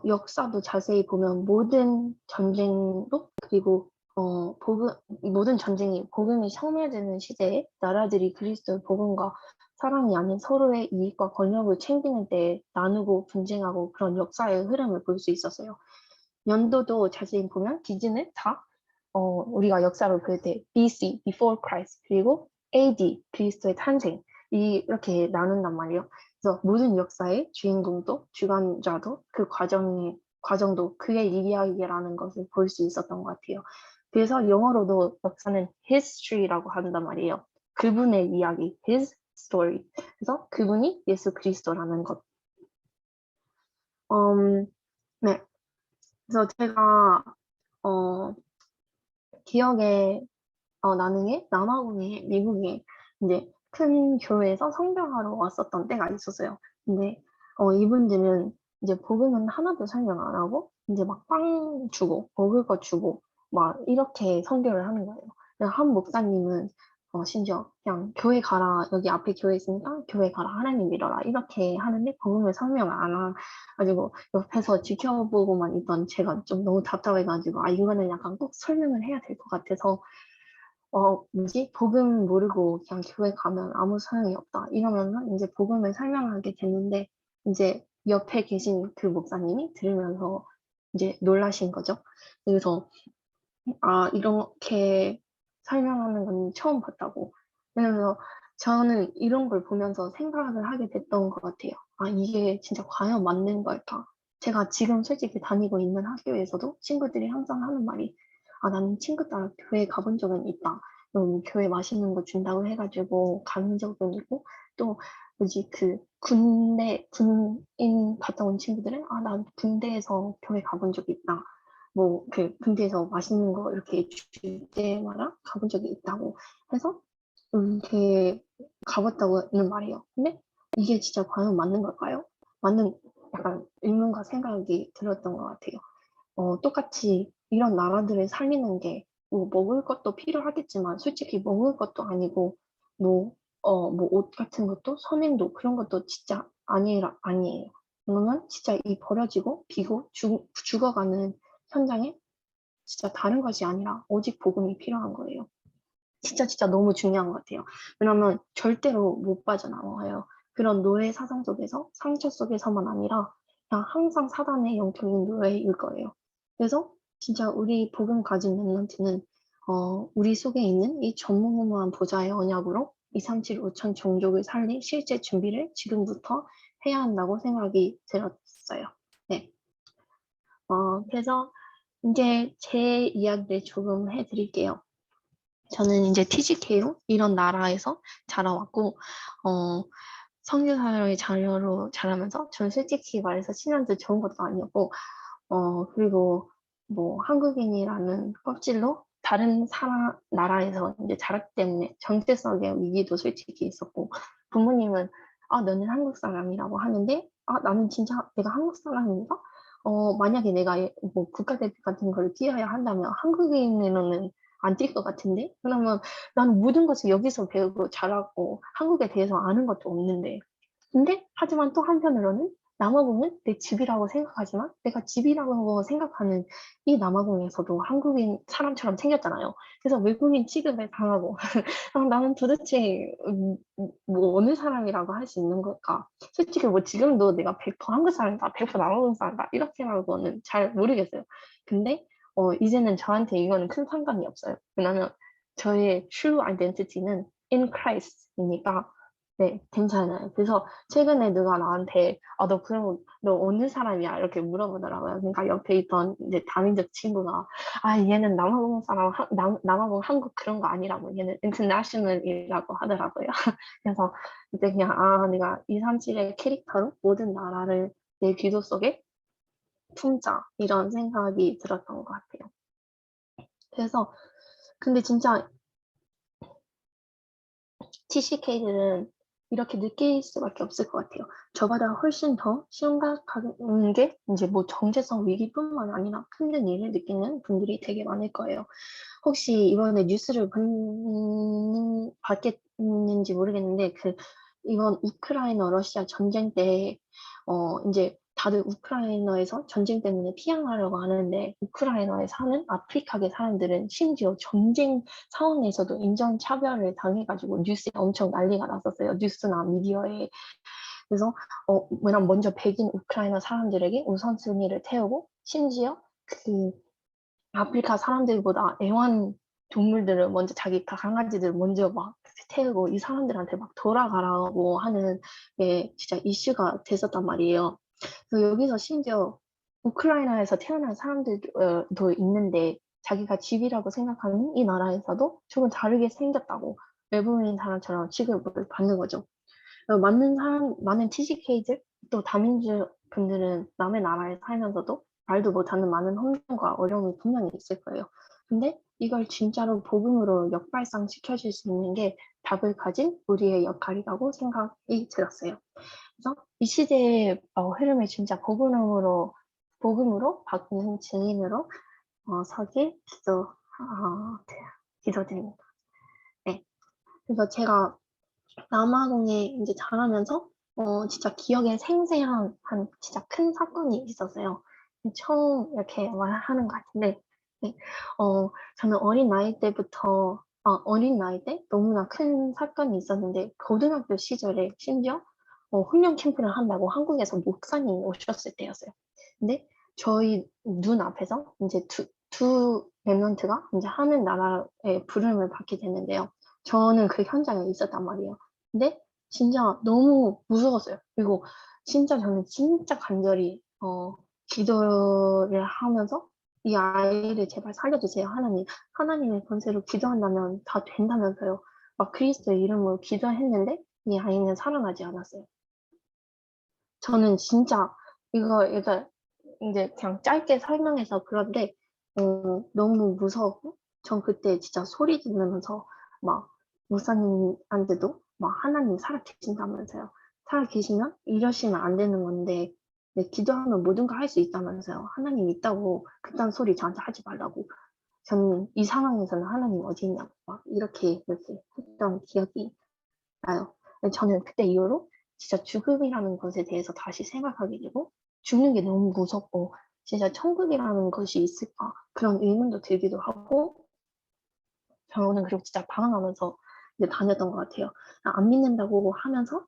역사도 자세히 보면 모든 전쟁도 그리고 모든 전쟁이 복음이消灭되는 시대에 나라들이 그리스도의 복음과 사랑이 아닌 서로의 이익과 권력을 챙기는 데 나누고 분쟁하고 그런 역사의 흐름을 볼 수 있었어요. 연도도 자세히 보면 기준을 다 우리가 역사를 볼 때 BC, Before Christ, 그리고 AD, 그리스도의 탄생 이렇게 나눈단 말이에요. 그래서 모든 역사의 주인공도 주관자도 그 과정도 그의 이야기라는 것을 볼 수 있었던 것 같아요. 그래서 영어로도 역사는 history라고 한단 말이에요. 그분의 이야기, his story. 그래서 그분이 예수 그리스도라는 것. 네. 그래서 제가 기억에 나는 게 남아공에 미국에 이제 큰 교회에서 성경하러 왔었던 때가 있었어요. 근데 이분들은 이제 복음은 하나도 설명 안 하고 이제 막 빵 주고 먹을 거 주고 막 이렇게 선교를 하는 거예요. 그래서 한 목사님은 심지어 그냥 교회 가라 여기 앞에 교회 있으니까 교회 가라 하나님 믿어라 이렇게 하는데 복음을 설명 안 해가지고 옆에서 지켜보고만 있던 제가 좀 너무 답답해가지고 이거는 약간 꼭 설명을 해야 될 것 같아서 복음 모르고 그냥 교회 가면 아무 소용이 없다. 이러면은 이제 복음을 설명하게 됐는데, 이제 옆에 계신 그 목사님이 들으면서 이제 놀라신 거죠. 그래서, 이렇게 설명하는 건 처음 봤다고. 그래서 저는 이런 걸 보면서 생각을 하게 됐던 것 같아요. 이게 진짜 과연 맞는 걸까? 제가 지금 솔직히 다니고 있는 학교에서도 친구들이 항상 하는 말이, 나는 친구 따라 교회 가본 적은 있다. 교회 맛있는 거 준다고 해가지고 간 적은 있고, 또 뭐지, 군인 갔다 온 친구들은, 아, 난 군대에서 교회 가본 적이 있다. 뭐, 군대에서 맛있는 거 이렇게 줄 때마다 가본 적이 있다고 해서, 이렇게 가봤다고는 말이에요. 근데 이게 진짜 과연 맞는 걸까요? 맞는, 약간 의문과 생각이 들었던 것 같아요. 똑같이 이런 나라들을 살리는 게, 뭐, 먹을 것도 필요하겠지만, 솔직히 먹을 것도 아니고, 뭐, 뭐, 옷 같은 것도, 선행도, 그런 것도 진짜 아니에요. 그러면 진짜 이 버려지고, 비고, 죽어가는 현장에 진짜 다른 것이 아니라 오직 복음이 필요한 거예요. 진짜 너무 중요한 것 같아요. 왜냐면 절대로 못 빠져나와요. 그런 노예 사상 속에서, 상처 속에서만 아니라 그냥 항상 사단의 영적인 노예일 거예요. 그래서 진짜 우리 복음 가진 렘넌트는 우리 속에 있는 이 전무후무한 보좌의 언약으로 237 5천 종족을 살릴 실제 준비를 지금부터 해야 한다고 생각이 들었어요. 네. 그래서 이제 제 이야기를 조금 해드릴게요. 저는 이제 TGK로 이런 나라에서 자라왔고, 선교사의 자녀로 자라면서 저는 솔직히 말해서 신앙도 좋은 것도 아니었고, 그리고 뭐 한국인이라는 껍질로 다른 나라에서 이제 자랐기 때문에 정체성의 위기도 솔직히 있었고, 부모님은 아, 너는 한국 사람이라고 하는데, 아, 나는 진짜 내가 한국 사람인가? 만약에 내가 뭐 국가대표 같은 걸 뛰어야 한다면 한국인으로는 안 뛸 것 같은데? 그러면 난 모든 것을 여기서 배우고 자라고 한국에 대해서 아는 것도 없는데. 근데 하지만 또 한편으로는 남아공은 내 집이라고 생각하지만 내가 집이라고 생각하는 이 남아공에서도 한국인 사람처럼 생겼잖아요. 그래서 외국인 취급을 당하고 아, 나는 도대체 뭐 어느 사람이라고 할 수 있는 걸까? 솔직히 뭐 지금도 내가 100% 한국 사람이다, 100% 남아공 사람이다 이렇게라고는 잘 모르겠어요. 근데 이제는 저한테 이거는 큰 상관이 없어요. 왜냐면 저의 true identity는 in Christ이니까 네, 괜찮아요. 그래서 최근에 누가 나한테 너 그럼 너 어느 사람이야? 이렇게 물어보더라고요. 그러니까 옆에 있던 이제 다민족 친구가 얘는 남아공 사람, 남아공 한국 그런 거 아니라고 얘는 international이라고 하더라고요. 그래서 이제 그냥 내가 237의 캐릭터로 모든 나라를 내 기도 속에 품자 이런 생각이 들었던 것 같아요. 그래서 근데 진짜 TCK들은 이렇게 느낄 수밖에 없을 것 같아요. 저보다 훨씬 더 심각한 게 이제 뭐 정체성 위기뿐만 아니라 힘든 일을 느끼는 분들이 되게 많을 거예요. 혹시 이번에 뉴스를 봤겠는지 모르겠는데 이번 우크라이나 러시아 전쟁 때 이제 다들 우크라이나에서 전쟁 때문에 피양하려고 하는데 우크라이나에 사는 아프리카계 사람들은 심지어 전쟁 상황에서도 인종차별을 당해가지고 뉴스에 엄청 난리가 났었어요. 뉴스나 미디어에. 그래서 왜냐면 먼저 백인 우크라이나 사람들에게 우선순위를 태우고 심지어 아프리카 사람들보다 애완 동물들을 먼저 자기 강아지들 먼저 막 태우고 이 사람들한테 막 돌아가라고 하는 게 진짜 이슈가 됐었단 말이에요. 그래서 여기서 심지어 우크라이나에서 태어난 사람들도 있는데 자기가 집이라고 생각하는 이 나라에서도 조금 다르게 생겼다고 외국인 사람처럼 취급을 받는 거죠. 많은 TCK들 또 다민족 분들은 남의 나라에 살면서도 말도 못하는 많은 혼돈과 어려움이 분명히 있을 거예요. 근데 이걸 진짜로 복음으로 역발상 시켜줄 수 있는 게 답을 가진 우리의 역할이라고 생각이 들었어요. 그래서 이 시대의 흐름을 진짜 복음으로 바꾸는 증인으로 서길 기도드립니다. 네. 그래서 제가 남아공에 이제 자라면서 진짜 기억에 생생한 진짜 큰 사건이 있었어요. 처음 이렇게 말하는 것 같은데, 네. 저는 어린 나이 때 너무나 큰 사건이 있었는데, 고등학교 시절에 심지어 훈련 캠프를 한다고 한국에서 목사님이 오셨을 때였어요. 근데 저희 눈앞에서 이제 두 랩런트가 이제 하는 나라의 부름을 받게 됐는데요. 저는 그 현장에 있었단 말이에요. 근데 진짜 너무 무서웠어요. 그리고 진짜 저는 진짜 간절히 기도를 하면서 이 아이를 제발 살려주세요. 하나님의 권세로 기도한다면 다 된다면서요. 막 그리스도의 이름으로 기도했는데 이 아이는 살아나지 않았어요. 저는 진짜 이거 이제 그냥 짧게 설명해서 그런데 너무 무서웠고 전 그때 진짜 소리 지르면서 막 목사님한테도 막 하나님 살아계신다면서요. 살아계시면 이러시면 안 되는 건데 네, 기도하면 모든 걸 할 수 있다면서요. 하나님 있다고 그딴 소리 저한테 하지 말라고. 저는 이 상황에서는 하나님 어디 있냐고 막 이렇게 했던 기억이 나요. 저는 그때 이후로 진짜 죽음이라는 것에 대해서 다시 생각하게 되고 죽는 게 너무 무섭고 진짜 천국이라는 것이 있을까 그런 의문도 들기도 하고 저는 그리고 진짜 방황하면서 이제 다녔던 것 같아요. 안 믿는다고 하면서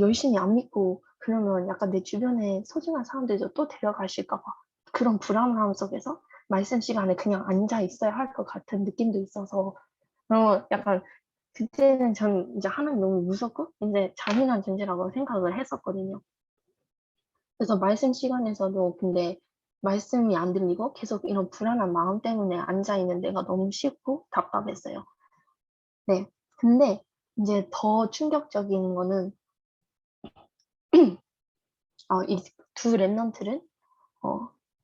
열심히 안 믿고 그러면 약간 내 주변에 소중한 사람들도 또 데려가실까 봐 그런 불안함 속에서 말씀 시간에 그냥 앉아 있어야 할 것 같은 느낌도 있어서 약간 그때는 전 이제 하나님 너무 무섭고 이제 잔인한 존재라고 생각을 했었거든요. 그래서 말씀 시간에서도 근데 말씀이 안 들리고 계속 이런 불안한 마음 때문에 앉아 있는 내가 너무 싫고 답답했어요. 네. 근데 이제 더 충격적인 거는 이 두 랩런트는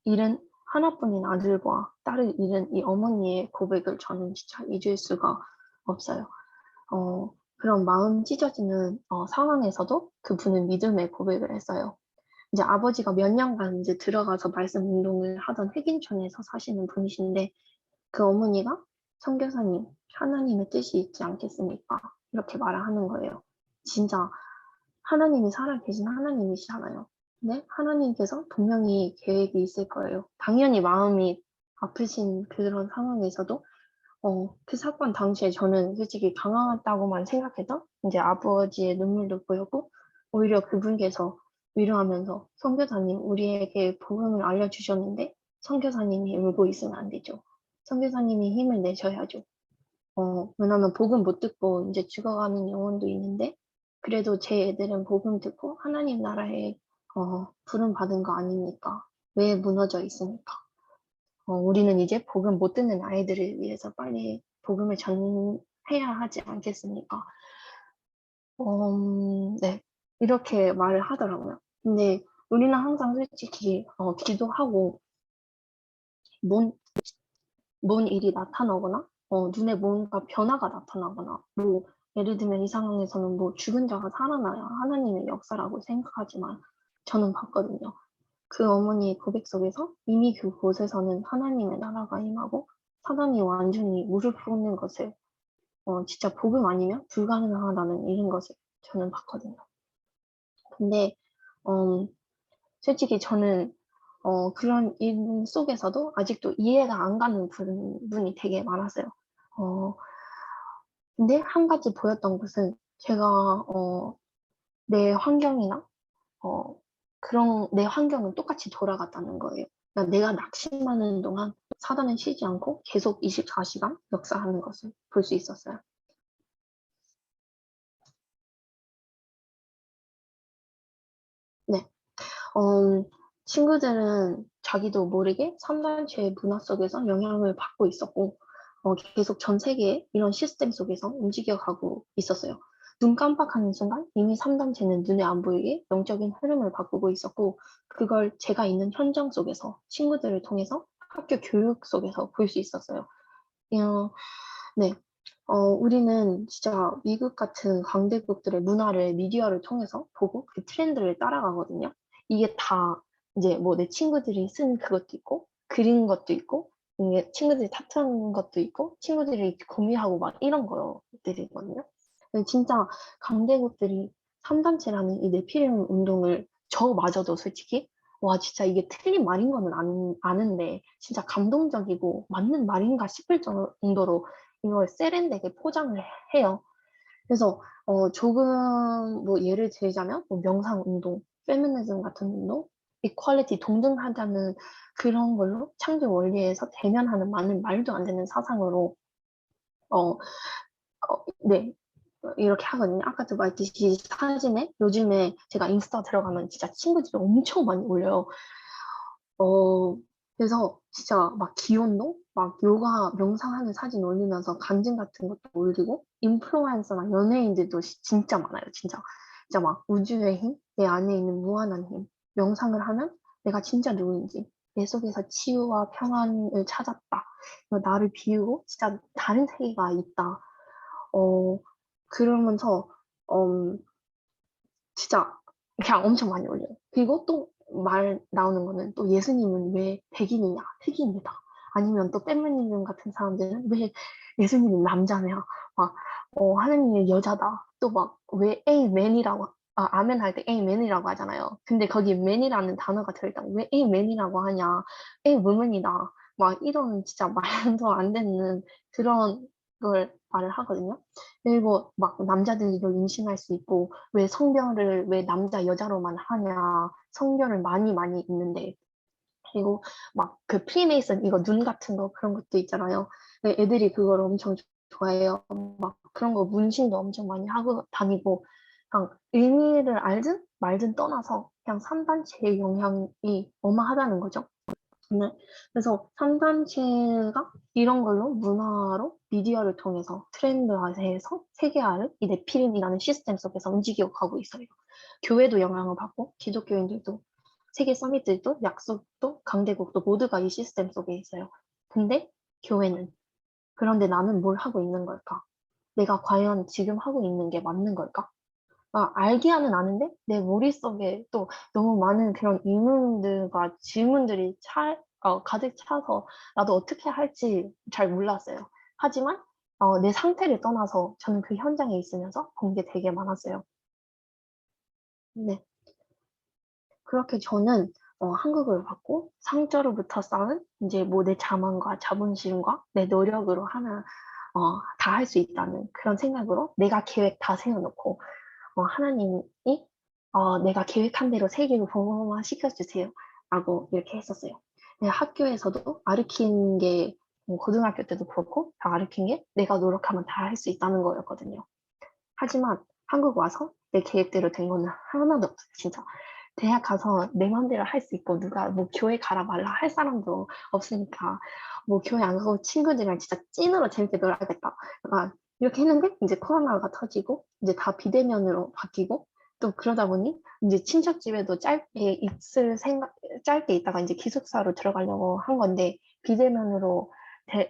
잃은 하나뿐인 아들과 딸을 잃은 이 어머니의 고백을 저는 진짜 잊을 수가 없어요. 그런 마음 찢어지는 상황에서도 그분은 믿음의 고백을 했어요. 이제 아버지가 몇 년간 이제 들어가서 말씀 운동을 하던 흑인촌에서 사시는 분이신데 그 어머니가 선교사님, 하나님의 뜻이 있지 않겠습니까? 이렇게 말을 하는 거예요. 진짜 하나님이 살아계신 하나님이시잖아요. 근데 하나님께서 분명히 계획이 있을 거예요. 당연히 마음이 아프신 그런 상황에서도 그 사건 당시에 저는 솔직히 강하다고만 생각해서 이제 아버지의 눈물도 보였고 오히려 그분께서 위로하면서 선교사님 우리에게 복음을 알려주셨는데 선교사님이 울고 있으면 안 되죠. 선교사님이 힘을 내셔야죠. 왜냐면 복음 못 듣고 이제 죽어가는 영혼도 있는데 그래도 제 애들은 복음 듣고 하나님 나라에 부름 받은 거 아닙니까? 왜 무너져 있습니까? 우리는 이제 복음 못 듣는 아이들을 위해서 빨리 복음을 전해야 하지 않겠습니까? 네. 이렇게 말을 하더라고요. 근데 우리는 항상 솔직히 기도하고 뭔, 뭔 일이 나타나거나 눈에 뭔가 변화가 나타나거나 뭐 예를 들면 이 상황에서는 뭐 죽은 자가 살아나야 하나님의 역사라고 생각하지만 저는 봤거든요. 그 어머니의 고백 속에서 이미 그곳에서는 하나님의 나라가 임하고 사단이 완전히 무릎 꿇는 것을 진짜 복음 아니면 불가능하다는 이런 것을 저는 봤거든요. 근데 음, 솔직히 저는 그런 일 속에서도 아직도 이해가 안 가는 부분이 되게 많았어요. 어, 근데 한 가지 보였던 것은 제가 내 환경이나 어, 그런 내 환경은 똑같이 돌아갔다는 거예요. 그러니까 내가 낙심하는 동안 사단은 쉬지 않고 계속 24시간 역사하는 것을 볼 수 있었어요. 네. 친구들은 자기도 모르게 3단체의 문화 속에서 영향을 받고 있었고, 계속 전 세계의 이런 시스템 속에서 움직여가고 있었어요. 눈 깜빡하는 순간 이미 3단체는 눈에 안 보이게 영적인 흐름을 바꾸고 있었고, 그걸 제가 있는 현장 속에서 친구들을 통해서 학교 교육 속에서 볼 수 있었어요. 어, 네. 우리는 진짜 미국 같은 강대국들의 문화를 미디어를 통해서 보고 그 트렌드를 따라가거든요. 이게 다 이제 뭐 내 친구들이 쓴 그것도 있고, 그린 것도 있고, 이게 친구들이 타투한 것도 있고, 친구들이 구매하고 막 이런 것들이거든요. 근데 진짜 강대국들이 3단체라는 이 네피림 운동을 저마저도 솔직히 와 진짜 이게 틀린 말인 거는 아는데 진짜 감동적이고 맞는 말인가 싶을 정도로 이걸 세련되게 포장을 해요. 그래서 조금 뭐 예를 들자면 뭐 명상 운동, 페미니즘 같은 운동, 이퀄리티 동등하다는 그런 걸로 창조 원리에서 대면하는 많은 말도 안 되는 사상으로 어, 네 이렇게 하거든요. 아까도 말했듯이 사진에 요즘에 제가 인스타 들어가면 진짜 친구들이 엄청 많이 올려요. 어, 그래서 진짜 막 기혼도 막 요가 명상하는 사진 올리면서 간증 같은 것도 올리고 인플루언서나 연예인들도 진짜 많아요. 진짜 진짜 막 우주의 힘, 내 안에 있는 무한한 힘, 명상을 하면 내가 진짜 누구인지 내 속에서 치유와 평안을 찾았다. 나를 비우고 진짜 다른 세계가 있다. 그러면서 진짜 그냥 엄청 많이 올려요. 그리고 또 말 나오는 거는 또 예수님은 왜 백인이냐, 흑인이다. 아니면 또 페미니즘 같은 사람들은 왜 예수님은 남자냐, 막 하느님은 여자다. 또 막 왜 에이맨이라고 아멘 할 때 에이맨이라고 하잖아요. 근데 거기 맨이라는 단어가 들어있다. 왜 에이맨이라고 하냐, 에이우먼이다. 막 이런 진짜 말도 안 되는 그런 걸 말을 하거든요. 그리고 막 남자들도 임신할 수 있고 왜 성별을 왜 남자 여자로만 하냐 성별을 많이 있는데 그리고 막 그 프리메이슨 이거 눈 같은 거 그런 것도 있잖아요. 네, 애들이 그걸 엄청 좋아해요. 막 그런 거 문신도 엄청 많이 하고 다니고 그냥 의미를 알든 말든 떠나서 그냥 산단체의 영향이 어마하다는 거죠. 네. 그래서 산단체가 이런 걸로 문화로 미디어를 통해서 트렌드화해서 세계화를 이 네피림이라는 시스템 속에서 움직여 가고 있어요. 교회도 영향을 받고 기독교인들도 세계 서밋들도 약속도 강대국도 모두가 이 시스템 속에 있어요. 근데 교회는 그런데 나는 뭘 하고 있는 걸까? 내가 과연 지금 하고 있는 게 맞는 걸까? 알기야는 아는데 내 머릿속에 또 너무 많은 그런 의문들과 질문들이 가득 차서 나도 어떻게 할지 잘 몰랐어요. 하지만 내 상태를 떠나서 저는 그 현장에 있으면서 본 게 되게 많았어요. 네. 그렇게 저는 한국을 받고 상처로부터 쌓은 이제 뭐 내 자만과 자본심과 내 노력으로 하나 다 할 수 있다는 그런 생각으로 내가 계획 다 세워놓고 하나님이 내가 계획한 대로 세계를 복음화 시켜주세요. 라고 이렇게 했었어요. 학교에서도 가르친 게 고등학교 때도 그렇고 다 가르친 게 내가 노력하면 다 할 수 있다는 거였거든요. 하지만 한국 와서 내 계획대로 된 거는 하나도 없어요. 진짜. 대학 가서 내 마음대로 할 수 있고 누가 뭐 교회 가라 말라 할 사람도 없으니까 뭐 교회 안 가고 친구들이랑 진짜 찐으로 재밌게 놀아야겠다. 약간 이렇게 했는데 이제 코로나가 터지고 이제 다 비대면으로 바뀌고 또 그러다 보니 이제 친척 집에도 짧게 있다가 이제 기숙사로 들어가려고 한 건데 비대면으로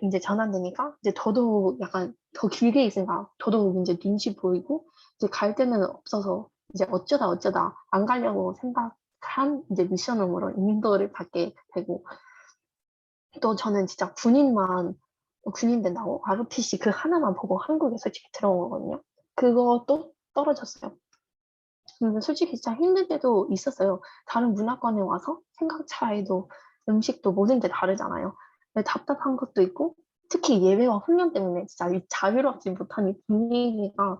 이제 전환되니까 이제 더더욱 약간 더 길게 있으니까 더더욱 이제 눈치 보이고 이제 갈 데는 없어서 이제 어쩌다 안 가려고 생각한 이제 미션으로 인도를 받게 되고 또 저는 진짜 군인 된다고 ROTC 그 하나만 보고 한국에 솔직히 들어온 거거든요. 그것도 떨어졌어요. 근데 솔직히 진짜 힘들 때도 있었어요. 다른 문화권에 와서 생각 차이도 음식도 모든 게 다르잖아요. 근데 답답한 것도 있고 특히 예배와 훈련 때문에 진짜 이 자유롭지 못한 이 분위기가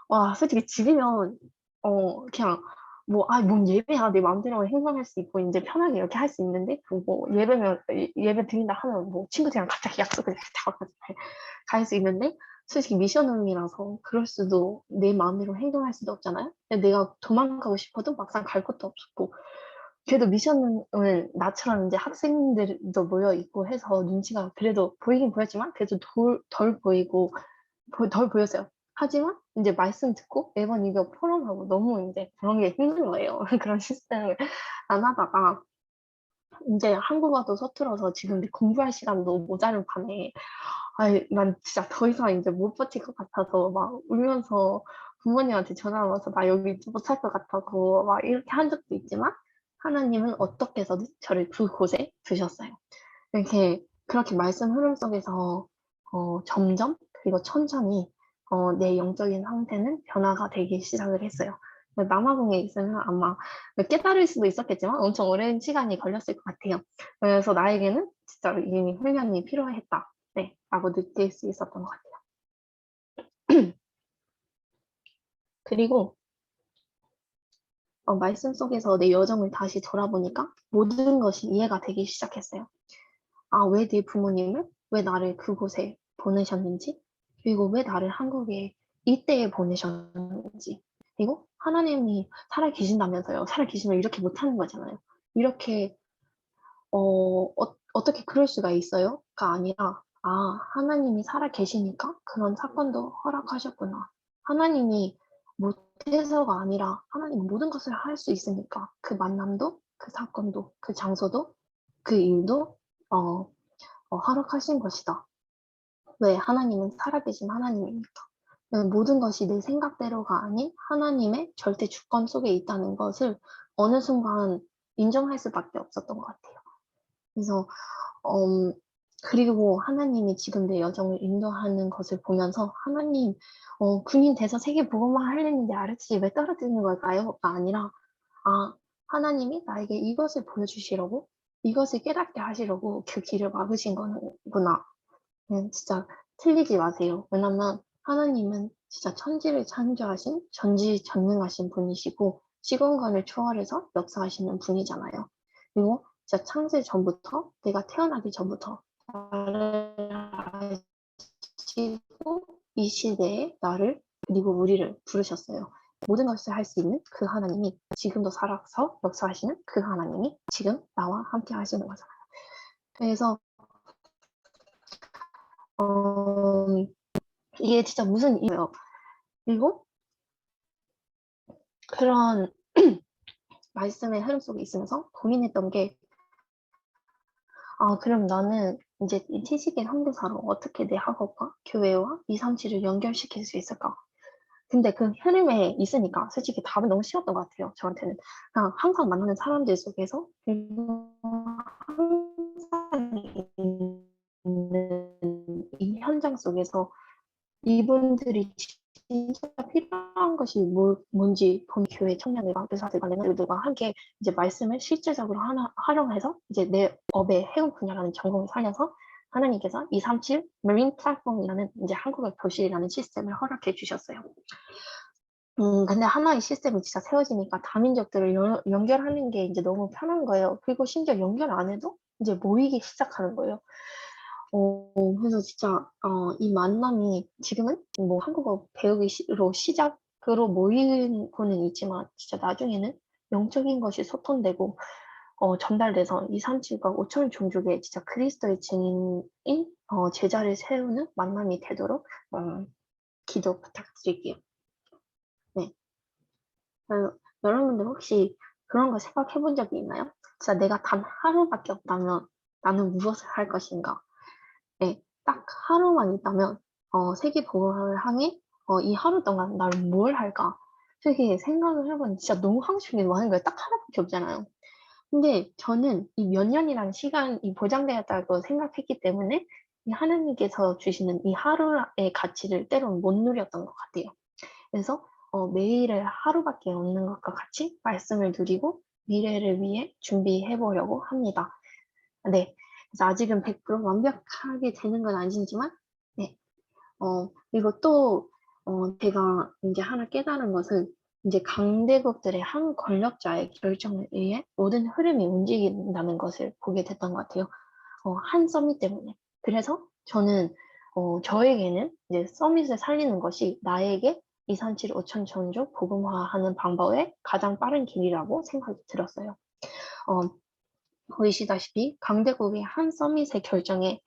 와 솔직히 집이면 그냥 뭔 예배야 내 마음대로 행동할 수 있고 이제 편하게 이렇게 할 수 있는데 그뭐 예배면 예배 드린다 하면 뭐 친구들이랑 갑자기 약속을 잡아가지고 갈 수 있는데 솔직히 미션홈이라서 그럴 수도 내 마음대로 행동할 수도 없잖아요. 근데 내가 도망가고 싶어도 막상 갈 곳도 없었고 그래도 미션을 나처럼 이제 학생들도 모여 있고 해서 눈치가 그래도 보이긴 보였지만 그래도 덜 보이고 덜 보였어요. 하지만 이제 말씀 듣고 매번 이거 포럼하고 너무 이제 그런 게 힘든 거예요. 그런 시스템을 안 하다가 이제 한국어도 서툴어서 지금 공부할 시간도 모자른 밤에 난 진짜 더 이상 이제 못 버틸 것 같아서 막 울면서 부모님한테 전화 와서 나 여기 못 살 것 같다고 막 이렇게 한 적도 있지만 하나님은 어떻게 해서든 저를 그곳에 두셨어요. 이렇게 그렇게 말씀 흐름 속에서 점점 그리고 천천히 내 영적인 상태는 변화가 되기 시작을 했어요. 남아공에 있으면 아마 깨달을 수도 있었겠지만 엄청 오랜 시간이 걸렸을 것 같아요. 그래서 나에게는 진짜로 이미 훈련이 필요했다. 네, 라고 느낄 수 있었던 것 같아요. 그리고 말씀 속에서 내 여정을 다시 돌아보니까 모든 것이 이해가 되기 시작했어요. 왜 내 부모님을, 왜 나를 그곳에 보내셨는지, 그리고 왜 나를 한국에 이때에 보내셨는지, 그리고 하나님이 살아계신다면서요. 살아계시면 이렇게 못하는 거잖아요. 이렇게 어떻게 그럴 수가 있어요?가 아니라, 아, 하나님이 살아 계시니까 그런 사건도 허락하셨구나. 하나님이 못해서가 아니라 하나님 모든 것을 할 수 있으니까 그 만남도, 그 사건도, 그 장소도, 그 일도 어, 허락하신 것이다. 왜? 하나님은 살아계신 하나님이니까. 모든 것이 내 생각대로가 아닌 하나님의 절대 주권 속에 있다는 것을 어느 순간 인정할 수밖에 없었던 것 같아요. 그래서 그리고 하나님이 지금 내 여정을 인도하는 것을 보면서 하나님, 군인 돼서 세계 복음화 하려는데 아르치 왜 떨어지는 걸까요?가 아니라, 아, 하나님이 나에게 이것을 보여주시려고, 이것을 깨닫게 하시려고 그 길을 막으신 거구나. 진짜 틀리지 마세요. 왜냐면 하나님은 진짜 천지를 창조하신 전지전능하신 분이시고, 시공간을 초월해서 역사하시는 분이잖아요. 그리고 진짜 창세 전부터, 내가 태어나기 전부터 나를 아시고 이 시대에 나를 그리고 우리를 부르셨어요. 모든 것을 할 수 있는 그 하나님이 지금도 살아서 역사하시는 그 하나님이 지금 나와 함께 하시는 거잖아요. 그래서 이게 진짜 무슨 일이에요. 그리고 그런 말씀의 흐름 속에 있으면서 고민했던 게, 아, 그럼 나는 이제 이 채식의 선교사로 어떻게 내 학업과 교회와 237을 연결시킬 수 있을까? 근데 그 흐름에 있으니까 솔직히 답은 너무 쉬웠던 것 같아요. 저한테는. 그냥 항상 만나는 사람들 속에서 그리고 항상 있는 이 현장 속에서 이분들이 진짜 필요한 것이 뭔지 본 교회 청년들과 교사들과 랩런들과 함께 이제 말씀을 실제적으로 활용해서 이제 내 업의 해운 분야라는 전공을 살려서 하나님께서 237 메린 플랫폼이라는 이제 한국어 교실이라는 시스템을 허락해 주셨어요. 근데 하나의 시스템이 진짜 세워지니까 다민족들을 연결하는 게 이제 너무 편한 거예요. 그리고 심지어 연결 안 해도 이제 모이기 시작하는 거예요. 그래서 진짜 이 만남이 지금은 뭐 한국어 배우기로 시작으로 모이고는 있지만 진짜 나중에는 영적인 것이 소통되고 전달돼서 237과 5천 종족의 진짜 그리스도의 증인인 제자를 세우는 만남이 되도록 기도 부탁드릴게요. 네. 여러분들 혹시 그런 거 생각해 본 적이 있나요? 진짜 내가 단 하루밖에 없다면 나는 무엇을 할 것인가? 네, 딱 하루만 있다면 세계 복음화를 향해 이 하루 동안 나는 뭘 할까? 되게 생각을 해보니 진짜 너무 하고 싶은 게 많은 거예요. 딱 하나밖에 없잖아요. 근데 저는 이 몇 년이라는 시간이 보장되었다고 생각했기 때문에 이 하나님께서 주시는 이 하루의 가치를 때로는 못 누렸던 것 같아요. 그래서 매일을 하루밖에 없는 것과 같이 말씀을 누리고 미래를 위해 준비해 보려고 합니다. 네. 그래서 아직은 100% 완벽하게 되는 건 아니지만, 네. 그리고 또, 제가 이제 하나 깨달은 것은 이제 강대국들의 한 권력자의 결정에 의해 모든 흐름이 움직인다는 것을 보게 됐던 것 같아요. 한 서밋 때문에. 그래서 저는, 저에게는 이제 서밋을 살리는 것이 나에게 237 5천 전조 복음화하는 방법의 가장 빠른 길이라고 생각이 들었어요. 어, 보이시다시피 강대국의 한 서밋의 결정에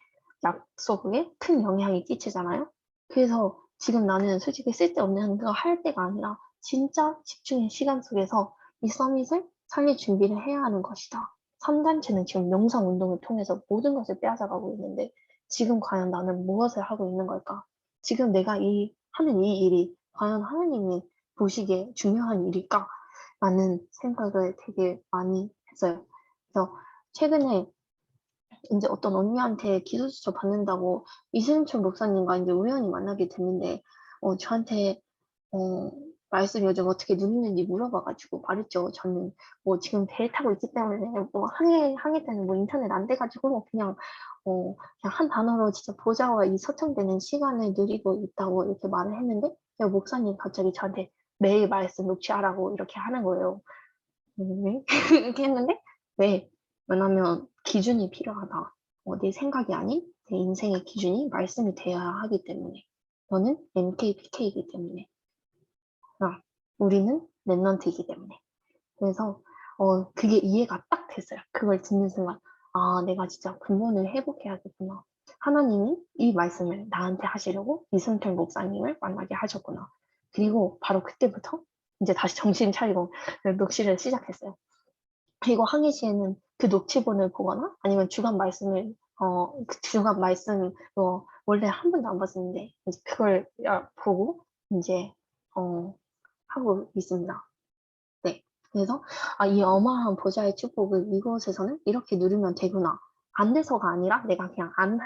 약속에 큰 영향이 끼치잖아요. 그래서 지금 나는 솔직히 쓸데없는 거 할 때가 아니라 진짜 집중의 시간 속에서 이 서밋을 살릴 준비를 해야 하는 것이다. 3단체는 지금 명상 운동을 통해서 모든 것을 빼앗아가고 있는데 지금 과연 나는 무엇을 하고 있는 걸까? 지금 내가 하는 이 일이 과연 하나님이 보시기에 중요한 일일까? 라는 생각을 되게 많이 했어요. 그래서 최근에 이제 어떤 언니한테 기도 수첩 받는다고 이승철 목사님과 이제 우연히 만나게 됐는데, 저한테, 어, 말씀 요즘 어떻게 누리는지 물어봐가지고 말했죠. 저는 뭐 지금 배를 타고 있기 때문에 뭐 항해 때는 뭐 인터넷 안 돼가지고 그냥 한 단어로 진짜 보좌와 이 소통되는 시간을 누리고 있다고 이렇게 말을 했는데, 목사님 갑자기 저한테 매일 말씀 녹취하라고 이렇게 하는 거예요. 네? 이렇게 했는데, 왜? 왜냐면 기준이 필요하다. 내 생각이 아닌 내 인생의 기준이 말씀이 되어야 하기 때문에. 너는 MKPK이기 때문에. 우리는 랩런트이기 때문에. 그래서 그게 이해가 딱 됐어요. 그걸 듣는 순간. 아, 내가 진짜 공부를 회복해야겠구나. 하나님이 이 말씀을 나한테 하시려고 이승철 목사님을 만나게 하셨구나. 그리고 바로 그때부터 이제 다시 정신 차리고 녹취를 시작했어요. 그리고 항해 시에는 그 녹취본을 보거나 아니면 주간 말씀을 그 주간 말씀 원래 한 번도 안 봤었는데 이제 그걸 보고 이제 하고 있습니다. 네. 그래서 이 어마어마한 보좌의 축복을 이곳에서는 이렇게 누리면 되구나. 안 돼서가 아니라 내가 그냥 안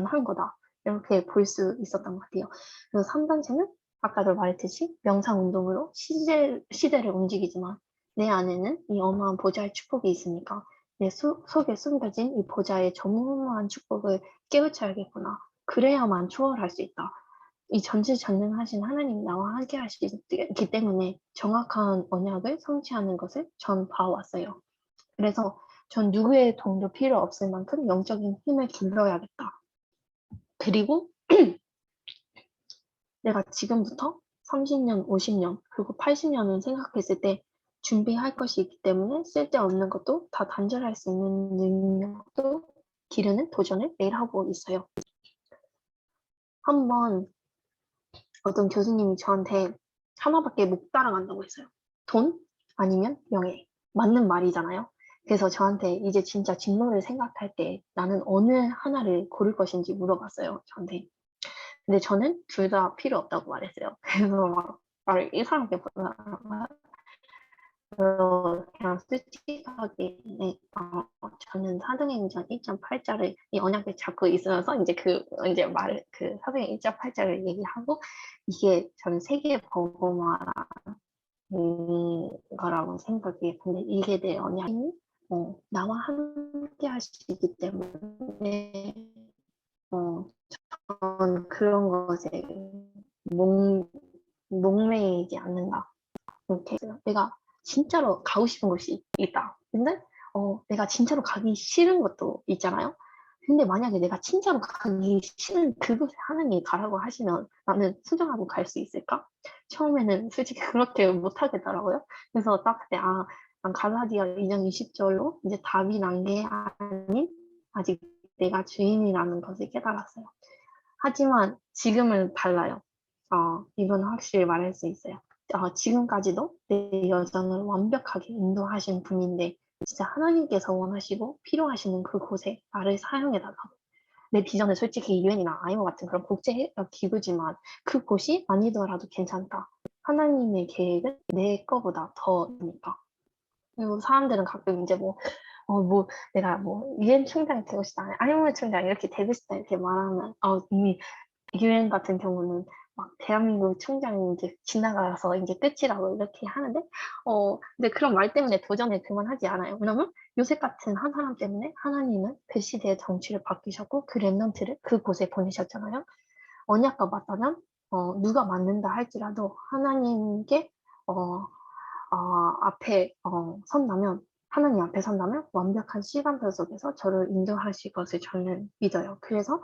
한 거다. 이렇게 볼 수 있었던 것 같아요. 그래서 3단체는 아까도 말했듯이 명상 운동으로 시대를 움직이지만 내 안에는 이 어마어마한 보좌의 축복이 있으니까 내 속에 숨겨진 이 보좌의 전무후무한 축복을 깨우쳐야겠구나. 그래야만 초월할 수 있다. 이 전지전능하신 하나님이 나와 함께 하시기 때문에 정확한 언약을 성취하는 것을 전 봐왔어요. 그래서 전 누구의 도움도 필요 없을 만큼 영적인 힘을 길러야겠다. 그리고 내가 지금부터 30년, 50년, 그리고 80년을 생각했을 때 준비할 것이 있기 때문에 쓸데없는 것도 다 단절할 수 있는 능력도 기르는 도전을 매일 하고 있어요. 한번 어떤 교수님이 저한테 하나밖에 못 따라간다고 했어요. 돈 아니면 명예. 맞는 말이잖아요. 그래서 저한테 이제 진짜 진로를 생각할 때 나는 어느 하나를 고를 것인지 물어봤어요. 저한테. 근데 저는 둘 다 필요 없다고 말했어요. 그래서 막 말을 이상하게 보다가 그냥 솔직하게 저는 사도행전 1.8절을 이 언약을 잡고 있으면서 이제 이제 말을 사도행 1.8절을 얘기하고 이게 저는 세계 복음화라는 거라고 생각해요. 근데 이게 내 언약이 나와 함께 하시기 때문에 전 그런 것에 목매이지 않는다. 이렇게 내가 진짜로 가고 싶은 곳이 있다. 근데 내가 진짜로 가기 싫은 것도 있잖아요. 근데 만약에 내가 진짜로 가기 싫은 그곳에 하나님이 가라고 하시면 나는 수정하고 갈 수 있을까? 처음에는 솔직히 그렇게 못 하겠더라고요. 그래서 딱 그때 난 갈라디아 2장 20절로 이제 답이 난 게 아닌 아직 내가 주인이라는 것을 깨달았어요. 하지만 지금은 달라요. 이건 확실히 말할 수 있어요. 지금까지도 내 여정을 완벽하게 인도하신 분인데 진짜 하나님께서 원하시고 필요하시는 그곳에 나를 사용해달라고. 내 비전은 솔직히 유엔이나 아이모 같은 그런 국제 기구지만 그곳이 아니더라도 괜찮다. 하나님의 계획은 내 거보다 더니까. 그리고 사람들은 가끔 이제 내가 유엔 총장이 되고 싶다, 아이모 총장 이렇게 되고 싶다 이렇게 말하면 이미 유엔 같은 경우는 막 대한민국 총장이 이제 지나가서 이제 끝이라고 이렇게 하는데 근데 그런 말 때문에 도전을 그만하지 않아요. 왜냐면 요셉 같은 한 사람 때문에 하나님은 그 시대의 정치를 바뀌셨고 그 렘넌트를 그곳에 보내셨잖아요. 언약과 맞다면 누가 맞는다 할지라도 하나님께 앞에 선다면 하나님 앞에 선다면 완벽한 시간표 속에서 저를 인도하실 것을 저는 믿어요. 그래서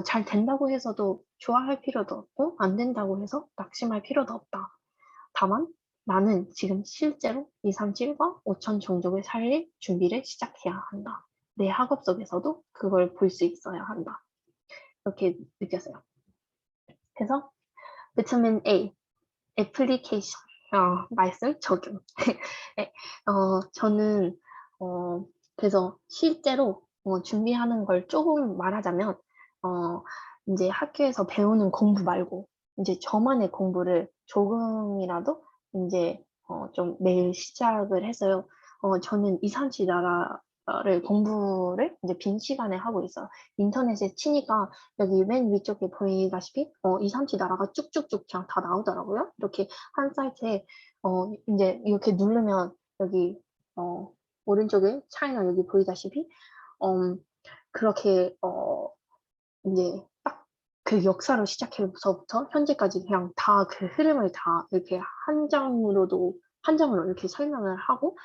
잘 된다고 해서도 좋아할 필요도 없고 안 된다고 해서 낙심할 필요도 없다. 다만 나는 지금 실제로 237과 5천 종족을 살릴 준비를 시작해야 한다. 내 학업 속에서도 그걸 볼 수 있어야 한다. 이렇게 느꼈어요. 그래서 비타민 A, 애플리케이션, 말씀 적용. 네, 저는 그래서 실제로 준비하는 걸 조금 말하자면 이제 학교에서 배우는 공부 말고 이제 저만의 공부를 조금이라도 이제 좀 매일 시작을 했어요. 저는 이산치 나라를 공부를 이제 빈 시간에 하고 있어요. 인터넷에 치니까 여기 맨 위쪽에 보이다시피 이산치 나라가 쭉쭉쭉 그냥 다 나오더라고요. 이렇게 한 사이트에 이제 이렇게 누르면 여기 오른쪽에 차이나 여기 보이다시피 그렇게 이제 딱 그 역사로 시작해서부터 현재까지 그냥 다 그 흐름을 다 이렇게 한 장으로 이렇게 설명을 하고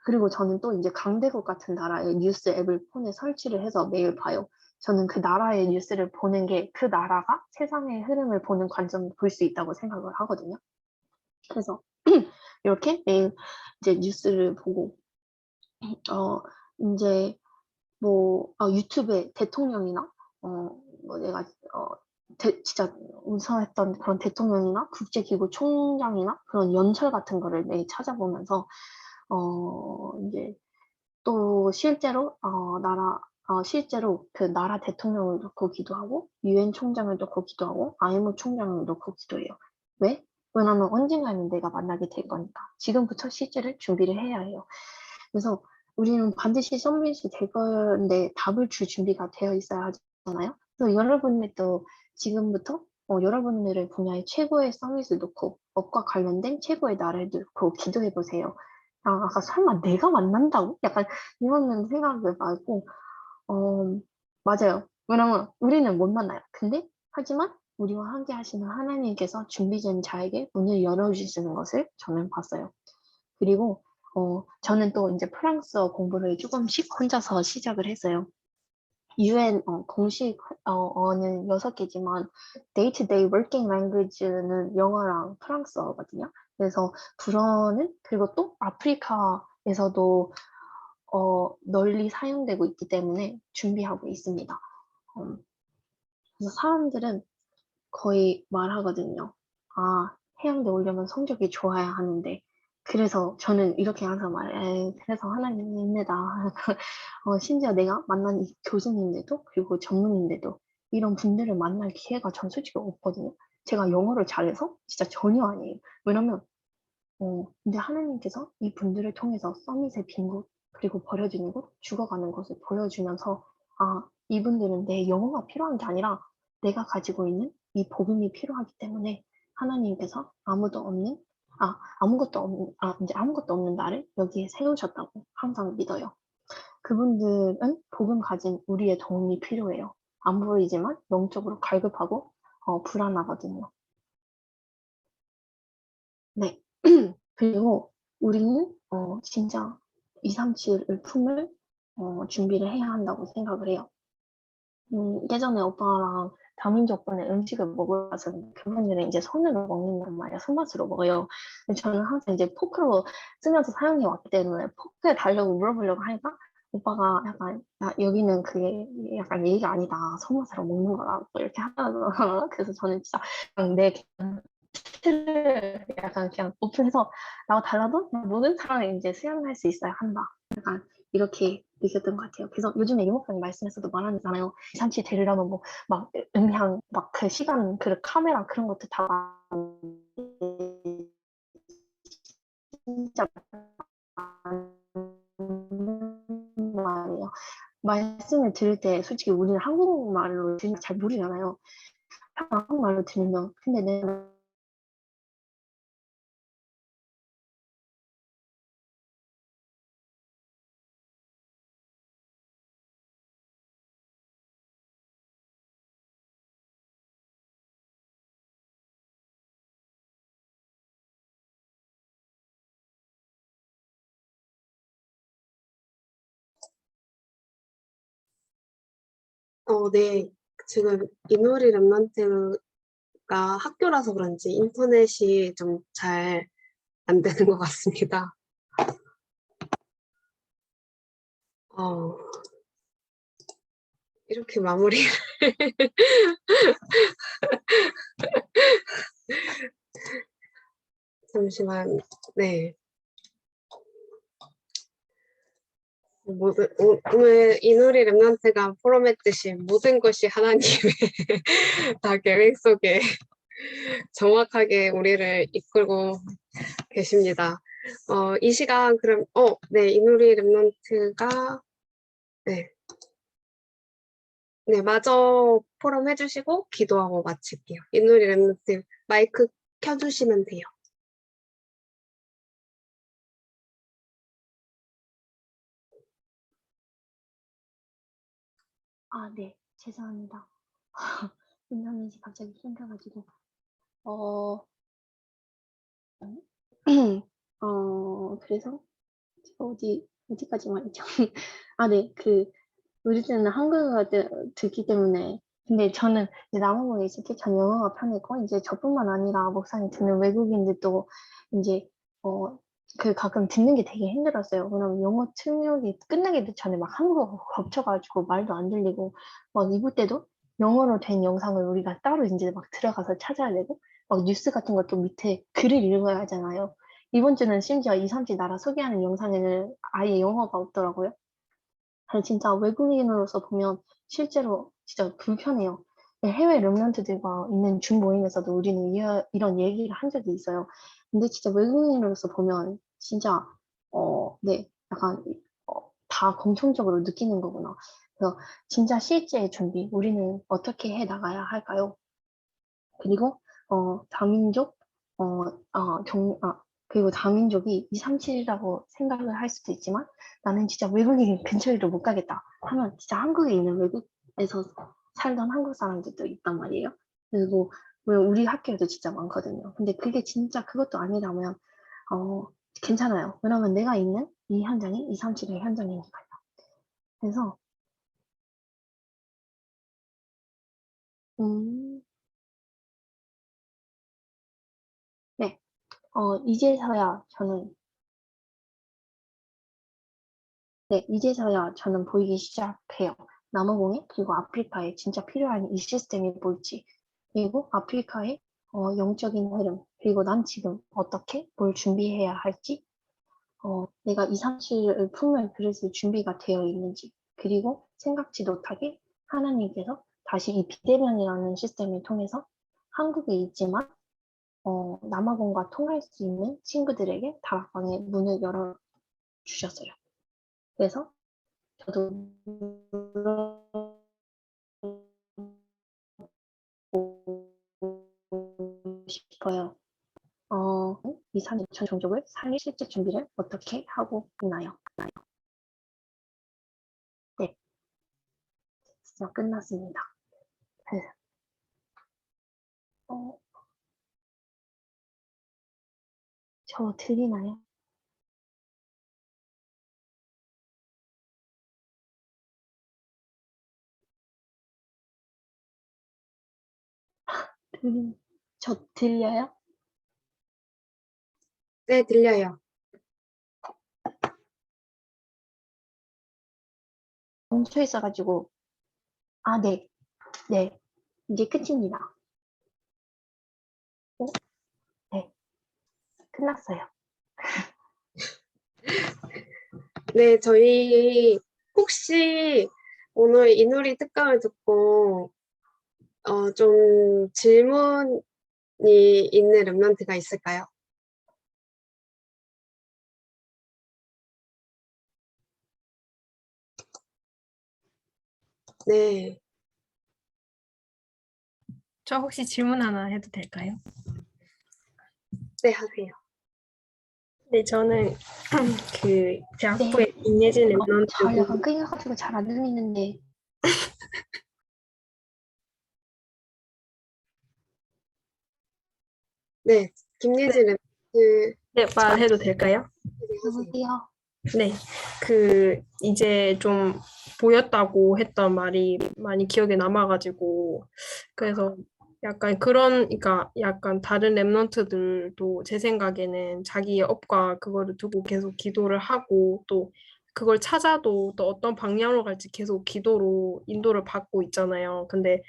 그리고 저는 또 이제 강대국 같은 나라의 뉴스 앱을 폰에 설치를 해서 매일 봐요. 저는 그 나라의 뉴스를 보는 게 그 나라가 세상의 흐름을 보는 관점을 볼 수 있다고 생각을 하거든요. 그래서 이렇게 매일 이제 뉴스를 보고 이제 유튜브에 대통령이나, 내가, 진짜 우선했던 그런 대통령이나 국제기구 총장이나 그런 연설 같은 거를 매일 찾아보면서, 이제 또 실제로, 실제로 그 나라 대통령을 놓고 기도하고, 유엔 총장을 놓고 기도하고, IMF 총장을 놓고 기도해요. 왜? 왜냐면 언젠가는 내가 만나게 될 거니까. 지금부터 실제를 준비를 해야 해요. 그래서 우리는 반드시 서밋이 될 건데 답을 줄 준비가 되어 있어야 하잖아요. 그래서 여러분들도 지금부터 여러분들의 분야의 최고의 서밋을 놓고 업과 관련된 최고의 날을 놓고 기도해 보세요. 아까 설마 내가 만난다고? 약간 이런 생각을 말고, 맞아요. 왜냐면 우리는 못 만나요. 근데 하지만 우리와 함께 하시는 하나님께서 준비된 자에게 문을 열어주시는 것을 저는 봤어요. 그리고 저는 또 이제 프랑스어 공부를 조금씩 혼자서 시작을 했어요. UN 공식 어는 6개지만 day-to-day working language는 영어랑 프랑스어거든요. 그래서 불어는 그리고 또 아프리카에서도 널리 사용되고 있기 때문에 준비하고 있습니다. 그래서 사람들은 거의 말하거든요. 아, 해양대 오려면 성적이 좋아야 하는데. 그래서 저는 이렇게 항상 말해. 그래서 하나님입니다. 심지어 내가 만난 이 교수님들도, 그리고 전문인들도 이런 분들을 만날 기회가 전 솔직히 없거든요. 제가 영어를 잘해서? 진짜 전혀 아니에요. 왜냐면, 근데 하나님께서 이 분들을 통해서 서밋의 빈 곳, 그리고 버려지는 곳, 죽어가는 것을 보여주면서, 아, 이분들은 내 영어가 필요한 게 아니라 내가 가지고 있는 이 복음이 필요하기 때문에 하나님께서 이제 아무것도 없는 나를 여기에 세우셨다고 항상 믿어요. 그분들은 복음 가진 우리의 도움이 필요해요. 안 보이지만 영적으로 갈급하고 불안하거든요. 네. 그리고 우리는 진짜 237을 품을 준비를 해야 한다고 생각을 해요. 예전에 오빠랑 다민족분의 음식을 먹으러 가서 그분들은 이제 손으로 먹는단 말이야. 손맛으로 먹어요. 근데 저는 항상 이제 포크로 쓰면서 사용해 왔기 때문에 포크에 달라고 물어보려고 하니까 오빠가 약간, 야, 여기는 그게 약간 예의가 아니다. 손맛으로 먹는 거라고 이렇게 하더라고요. 그래서 저는 진짜 그냥 내 틀을 약간 그냥 오픈해서 나와 달라도 모든 사람이 이제 수용할 수 있어야 한다. 약간 이렇게 느꼈던 것 같아요. 그래서 요즘에 이목사님 말씀에서도 말하잖아요. 산치 들으려면 뭐 막 음향, 막 그 시간, 그 카메라 그런 것도 다 진짜 말이에요. 말씀을 들을 때 솔직히 우리는 한국말로 들으면 잘 모르잖아요. 한국말로 들으면 근데 내가 네. 지금 이노리 랩런트가 학교라서 그런지 인터넷이 좀 잘 안 되는 것 같습니다. 어, 이렇게 마무리. 잠시만. 네. 오늘 이누리 랩런트가 포럼했듯이 모든 것이 하나님의 다 계획 속에 정확하게 우리를 이끌고 계십니다. 이 시간 그럼 네, 이누리 랩런트가 네, 마저 포럼 해주시고 기도하고 마칠게요. 이누리 랩런트 마이크 켜주시면 돼요. 네, 죄송합니다. 인터넷이 갑자기 끊겨가지고. 그래서 어디까지 말했죠? 네, 우리 때는 한국어가 듣기 때문에. 근데 저는 이제 남아공에 있을 때 전 영어가 편했고, 이제 저뿐만 아니라 목사님 듣는 외국인들도 이제, 그 가끔 듣는 게 되게 힘들었어요. 왜냐면 영어 출력이 끝나기 전에 막 한국어 겹쳐가지고 말도 안 들리고 막 입을 때도 영어로 된 영상을 우리가 따로 이제 막 들어가서 찾아야 되고 막 뉴스 같은 것도 밑에 글을 읽어야 하잖아요. 이번 주는 심지어 2, 3지 나라 소개하는 영상에는 아예 영어가 없더라고요. 아니, 진짜 외국인으로서 보면 실제로 진짜 불편해요. 해외 랩런트들과 있는 줌 모임에서도 우리는 이런 얘기를 한 적이 있어요. 근데 진짜 외국인으로서 보면 진짜 네, 약간 다 공통적으로 느끼는 거구나. 그래서 진짜 실제 준비 우리는 어떻게 해 나가야 할까요? 그리고 다민족 그리고 다민족이 2, 3, 7이라고 생각을 할 수도 있지만 나는 진짜 외국인 근처에도 못 가겠다 하면 진짜 한국에 있는 외국에서 살던 한국 사람들도 있단 말이에요. 그리고 왜 우리 학교에도 진짜 많거든요. 근데 그게 진짜 그것도 아니라면 어, 괜찮아요. 왜냐면 내가 있는 이 현장이 2, 3, 7의 현장이니까요. 그래서 음, 네, 이제서야 저는 네, 이제서야 저는 보이기 시작해요. 남아공에 그리고 아프리카에 진짜 필요한 이 시스템이 뭘지, 그리고 아프리카의 영적인 흐름, 그리고 난 지금 어떻게 뭘 준비해야 할지, 내가 2, 3일을 품을 그릇이 준비가 되어 있는지, 그리고 생각지 못하게 하나님께서 다시 이 비대면이라는 시스템을 통해서 한국에 있지만 남아공과 통할 수 있는 친구들에게 다락방의 문을 열어 주셨어요. 그래서 저도 물어보고 싶어요. 이 3년 종족을 살릴 실제 준비를 어떻게 하고 있나요? 네, 진짜 끝났습니다. 네. 어, 저 들리나요? 들리, 저 들려요? 네, 들려요. 멈춰 있어가지고, 네, 네, 이제 끝입니다. 어, 네, 끝났어요. 네, 저희 혹시 오늘 이누리 특강을 듣고 좀 질문이 있는 랩런트가 있을까요? 네, 저 혹시 질문 하나 해도 될까요? 네, 하세요. 네, 저는 제 네, 학부에 김예진 잘 랩런트고, 약간 끊겨가지고 잘 안 들리는데, 네, 김예진 랩런트 네, 말해도 될까요? 하세요. 여보세요? 네, 이제 좀 보였다고 했던 말이 많이 기억에 남아가지고, 그래서 그러니까 약간 다른 랩런트들도 제 생각에는 자기의 업과 그거를 두고 계속 기도를 하고, 또 그걸 찾아도 또 어떤 방향으로 갈지 계속 기도로 인도를 받고 있잖아요. 근데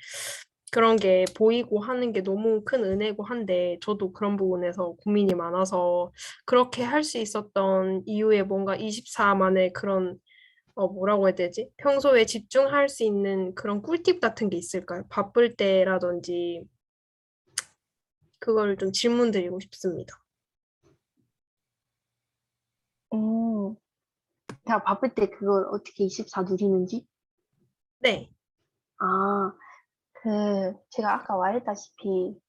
그런 게 보이고 하는 게 너무 큰 은혜고 한데, 저도 그런 부분에서 고민이 많아서, 그렇게 할 수 있었던 이유에 뭔가 24만의 그런 뭐라고 해야 되지? 평소에 집중할 수 있는 그런 꿀팁 같은 게 있을까요? 바쁠 때라든지 그걸 좀 질문 드리고 싶습니다. 음, 제가 바쁠 때 그걸 어떻게 24 누리는지? 네. 아, 제가 아까 말했다시피,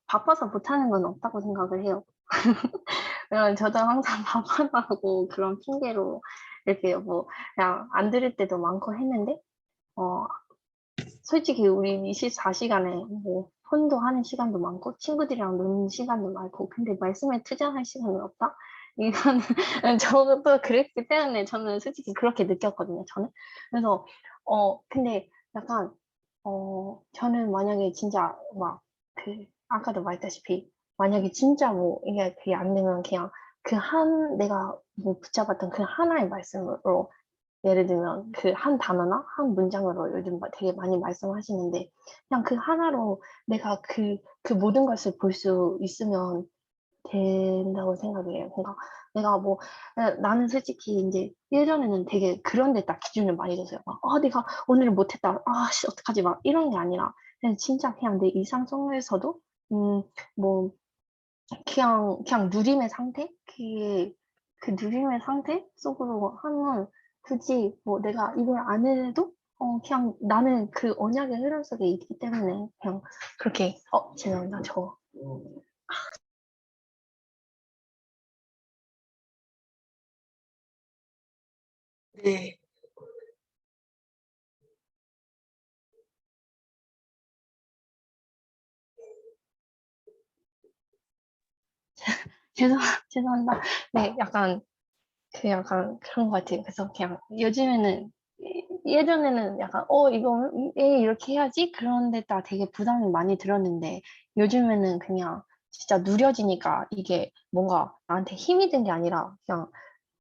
바빠서 못하는 건 없다고 생각을 해요. 왜냐면 저도 항상 바빠하고 그런 핑계로 이렇게 뭐, 그냥 안 들을 때도 많고 했는데, 어, 솔직히 우리 24시간에 뭐, 폰도 하는 시간도 많고, 친구들이랑 노는 시간도 많고, 근데 말씀에 투자할 시간은 없다? 이거는, 저도 그랬기 때문에 저는 솔직히 그렇게 느꼈거든요, 저는. 그래서, 근데 약간, 저는 만약에 진짜 막, 아까도 말했다시피, 만약에 진짜 뭐, 이게 그게 안 되면 그냥 내가 뭐 붙잡았던 그 하나의 말씀으로 예를 들면 그 한 단어나 한 문장으로 요즘 되게 많이 말씀하시는데 그냥 그 하나로 내가 그 모든 것을 볼 수 있으면 된다고 생각해요. 그러니까 내가 뭐 나는 솔직히 이제 예전에는 되게 그런 데 딱 기준을 많이 뒀어요. 막, 내가 오늘은 못했다. 씨, 어떡하지? 막 이런 게 아니라 그냥 진짜 그냥 내 일상 속에서도 뭐 그냥 누림의 상태? 그 누림의 상태 속으로 하면 굳이 뭐 내가 이걸 안 해도 그냥 나는 그 언약의 흐름 속에 있기 때문에 그냥 그렇게 죄송합니다. 네. 죄송 죄송합니다. 네, 약간 그런 것 같아요. 그래서 그냥 요즘에는 예전에는 약간 이거 이렇게 해야지 그런 데다 되게 부담이 많이 들었는데 요즘에는 그냥 진짜 누려지니까 이게 뭔가 나한테 힘이 든 게 아니라 그냥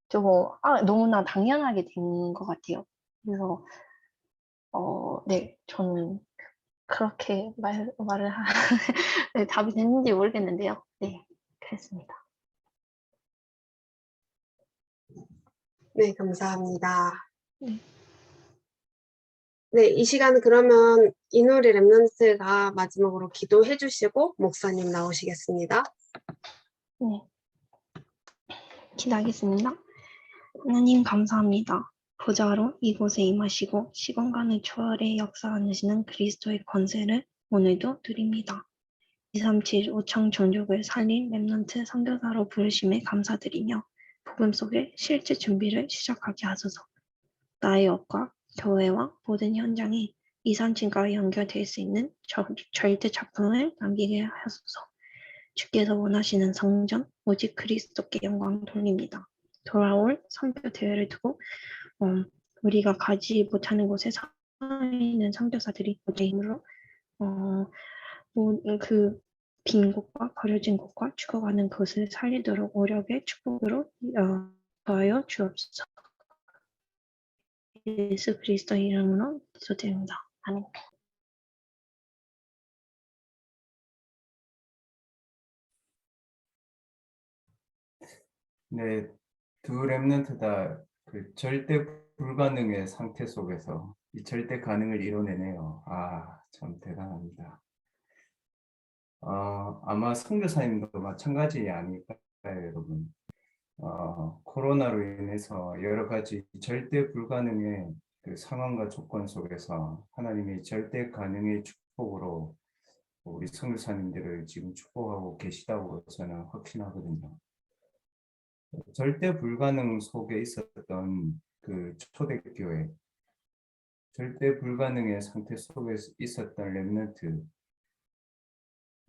저거 너무나 당연하게 된 것 같아요. 그래서 네, 저는 그렇게 말을 네, 답이 됐는지 모르겠는데요. 네, 그랬습니다. 네, 감사합니다. 네. 네, 이 시간은 그러면 이누리 랩런트가 마지막으로 기도해 주시고 목사님 나오시겠습니다. 네, 기도하겠습니다. 하나님 감사합니다. 보좌로 이곳에 임하시고 시공간의 초월에 역사하시는 그리스도의 권세를 오늘도 드립니다. 237 5청 종족을 살린 렘넌트 선교사로 부르심에 감사드리며 복음 속에 실제 준비를 시작하게 하소서. 나의 업과 교회와 모든 현장에 237과 연결될 수 있는 절대 작품을 남기게 하소서. 주께서 원하시는 성전 오직 그리스도께 영광 돌립니다. 돌아올 선교 대회를 두고 우리가 가지 못하는 곳에 서 있는 선교사들이 우리의 힘으로 빈 곳과 버려진 곳과 죽어가는 곳을 살리도록 오력의 축복으로 더하여 주옵소서. 예수 그리스도의 이름으로 기도드립니다. 아멘. 네, 두 랩런트 다 그 절대 불가능의 상태 속에서 이 절대 가능을 이뤄내네요. 참 대단합니다. 아마 선교사님도 마찬가지 아닐까요, 여러분? 코로나로 인해서 여러 가지 절대 불가능의 그 상황과 조건 속에서 하나님의 절대 가능의 축복으로 우리 선교사님들을 지금 축복하고 계시다고 저는 확신하거든요. 절대 불가능 속에 있었던 그 초대교회, 절대 불가능의 상태 속에 있었던 렘넌트,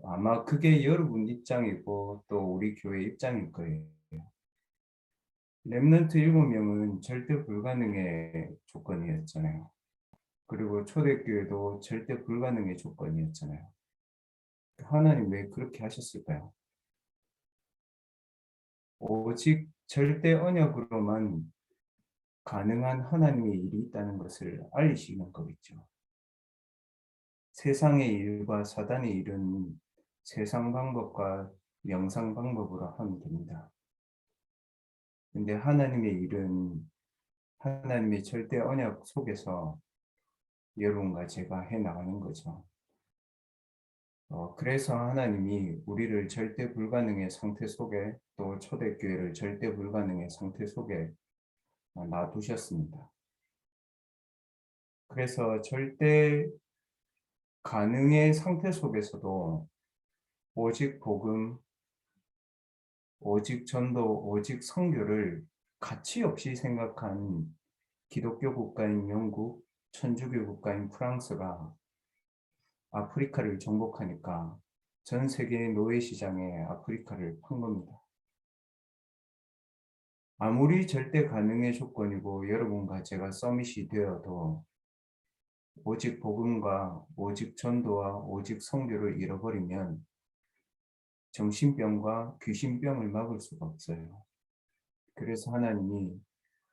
아마 그게 여러분 입장이고 또 우리 교회 입장일 거예요. 렘넌트 7명은 절대 불가능의 조건이었잖아요. 그리고 초대교회도 절대 불가능의 조건이었잖아요. 하나님 왜 그렇게 하셨을까요? 오직 절대 언약으로만 가능한 하나님의 일이 있다는 것을 알리시는 거겠죠. 세상의 일과 사단의 일은 세상 방법과 명상 방법으로 하면 됩니다. 근데 하나님의 일은 하나님의 절대 언약 속에서 여러분과 제가 해 나가는 거죠. 그래서 하나님이 우리를 절대 불가능의 상태 속에 또 초대교회를 절대 불가능의 상태 속에 놔두셨습니다. 그래서 절대 가능의 상태 속에서도 오직 복음, 오직 전도, 오직 선교를 가치 없이 생각한 기독교 국가인 영국, 천주교 국가인 프랑스가 아프리카를 정복하니까 전 세계의 노예 시장에 아프리카를 판 겁니다. 아무리 절대 가능의 조건이고 여러분과 제가 서밋이 되어도 오직 복음과 오직 전도와 오직 선교를 잃어버리면 정신병과 귀신병을 막을 수가 없어요. 그래서 하나님이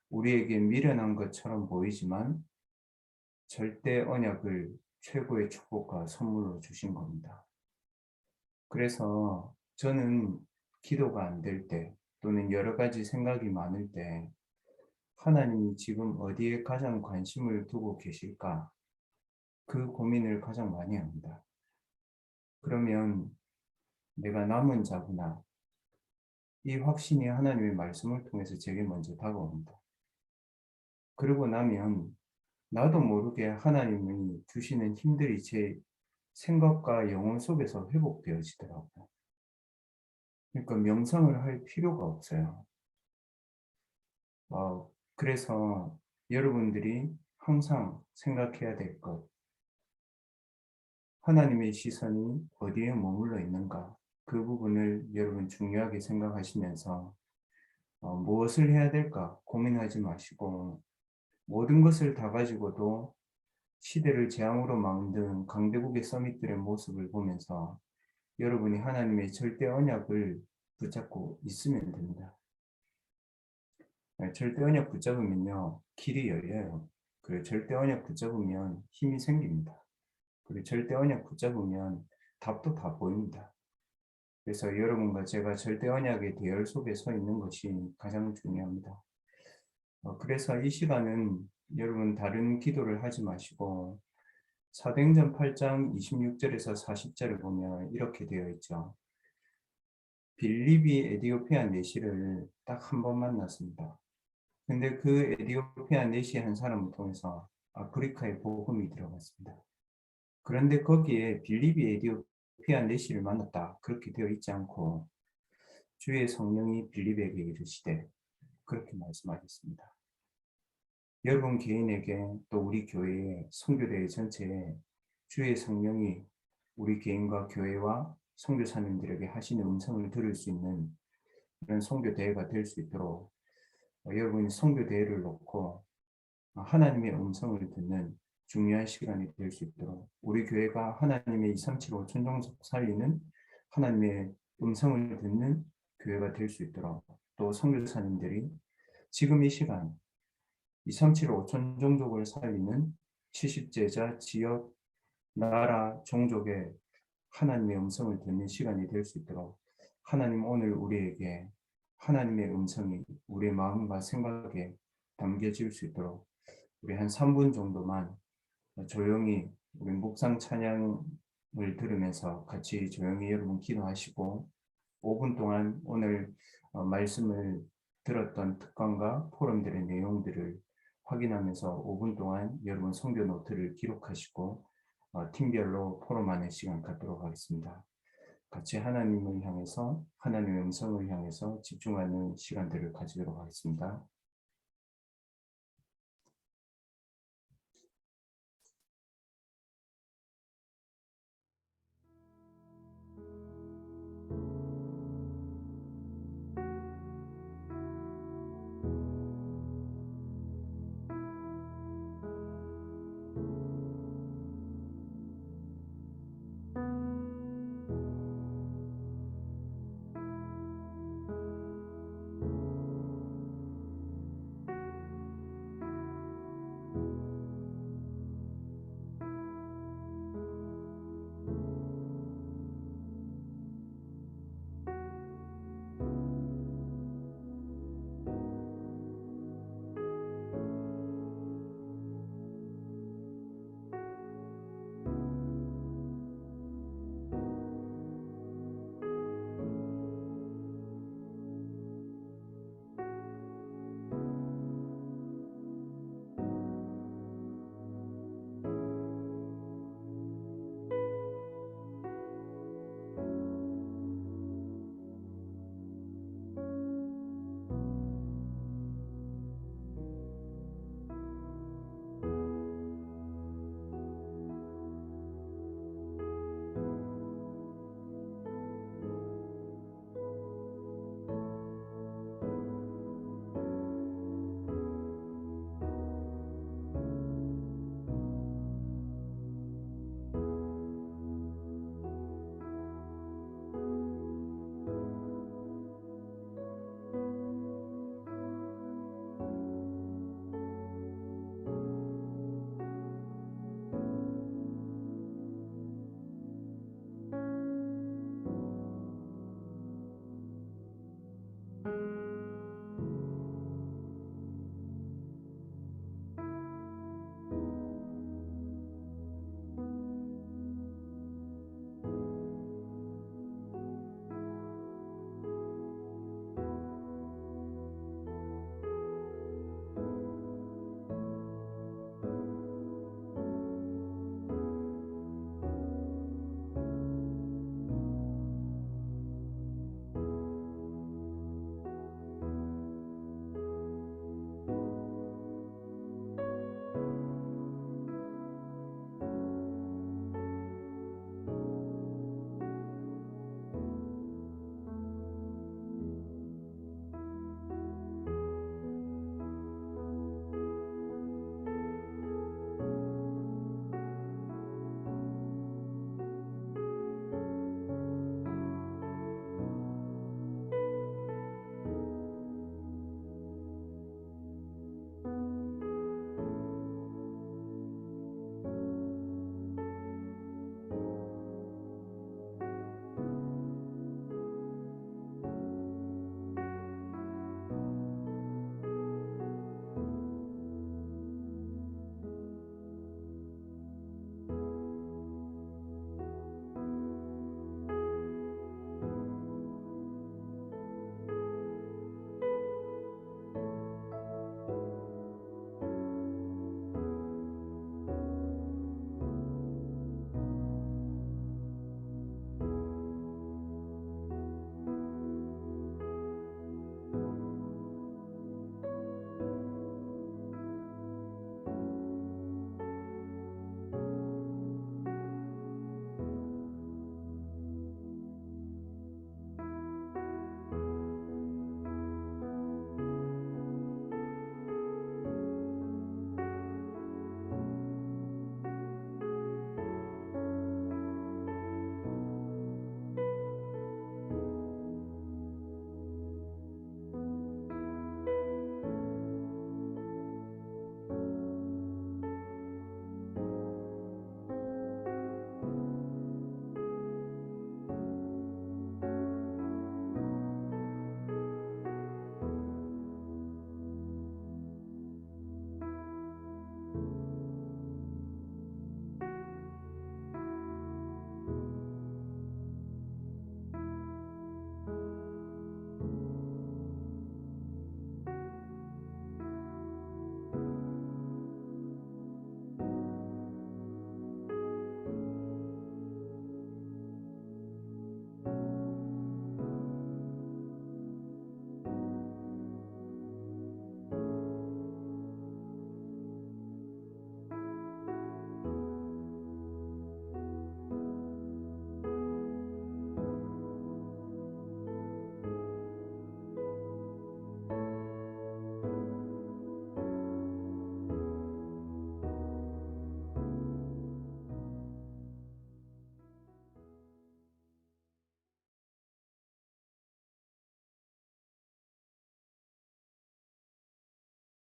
우리에게 미련한 것처럼 보이지만 절대 언약을 최고의 축복과 선물로 주신 겁니다. 그래서 저는 기도가 안 될 때 또는 여러 가지 생각이 많을 때 하나님이 지금 어디에 가장 관심을 두고 계실까? 그 고민을 가장 많이 합니다. 그러면 내가 남은 자구나. 이 확신이 하나님의 말씀을 통해서 제게 먼저 다가옵니다. 그러고 나면 나도 모르게 하나님이 주시는 힘들이 제 생각과 영혼 속에서 회복되어지더라고요. 그러니까 명상을 할 필요가 없어요. 그래서 여러분들이 항상 생각해야 될 것, 하나님의 시선이 어디에 머물러 있는가, 그 부분을 여러분 중요하게 생각하시면서 무엇을 해야 될까 고민하지 마시고 모든 것을 다 가지고도 시대를 재앙으로 만든 강대국의 서밋들의 모습을 보면서 여러분이 하나님의 절대 언약을 붙잡고 있으면 됩니다. 절대 언약 붙잡으면요, 길이 열려요. 그리고 절대 언약 붙잡으면 힘이 생깁니다. 그리고 절대 언약 붙잡으면 답도 다 보입니다. 그래서 여러분과 제가 절대 언약의 대열 속에 서 있는 것이 가장 중요합니다. 그래서 이 시간은 여러분 다른 기도를 하지 마시고 사도행전 8장 26절에서 40절을 보면 이렇게 되어 있죠. 빌립이 에디오피아 내시를 딱 한 번 만났습니다. 근데 그 에디오피아 내시 한 사람을 통해서 아프리카에 복음이 들어갔습니다. 그런데 거기에 빌립이 에디오피아 내시를 만났다 그렇게 되어 있지 않고 주의 성령이 빌립에게 이르시되 그렇게 말씀하셨습니다. 여러분 개인에게 또 우리 교회의 선교대 전체에 주의 성령이 우리 개인과 교회와 선교사님들에게 하시는 음성을 들을 수 있는 그런 선교대회가 될 수 있도록 여러분이 선교대회를 놓고 하나님의 음성을 듣는 중요한 시간이 될 수 있도록 우리 교회가 하나님의 237 5천종족 살리는 하나님의 음성을 듣는 교회가 될 수 있도록 또 선교사님들이 지금 이 시간 237 5천종족을 살리는 70제자 지역 나라 종족의 하나님의 음성을 듣는 시간이 될 수 있도록 하나님 오늘 우리에게 하나님의 음성이 우리의 마음과 생각에 담겨질 수 있도록 우리 한 3분 정도만 조용히 우리 묵상 찬양을 들으면서 같이 조용히 여러분 기도하시고 5분 동안 오늘 말씀을 들었던 특강과 포럼들의 내용들을 확인하면서 5분 동안 여러분 선교 노트를 기록하시고 팀별로 포럼하는 시간 갖도록 하겠습니다. 같이 하나님을 향해서 하나님의 음성을 향해서 집중하는 시간들을 가지도록 하겠습니다.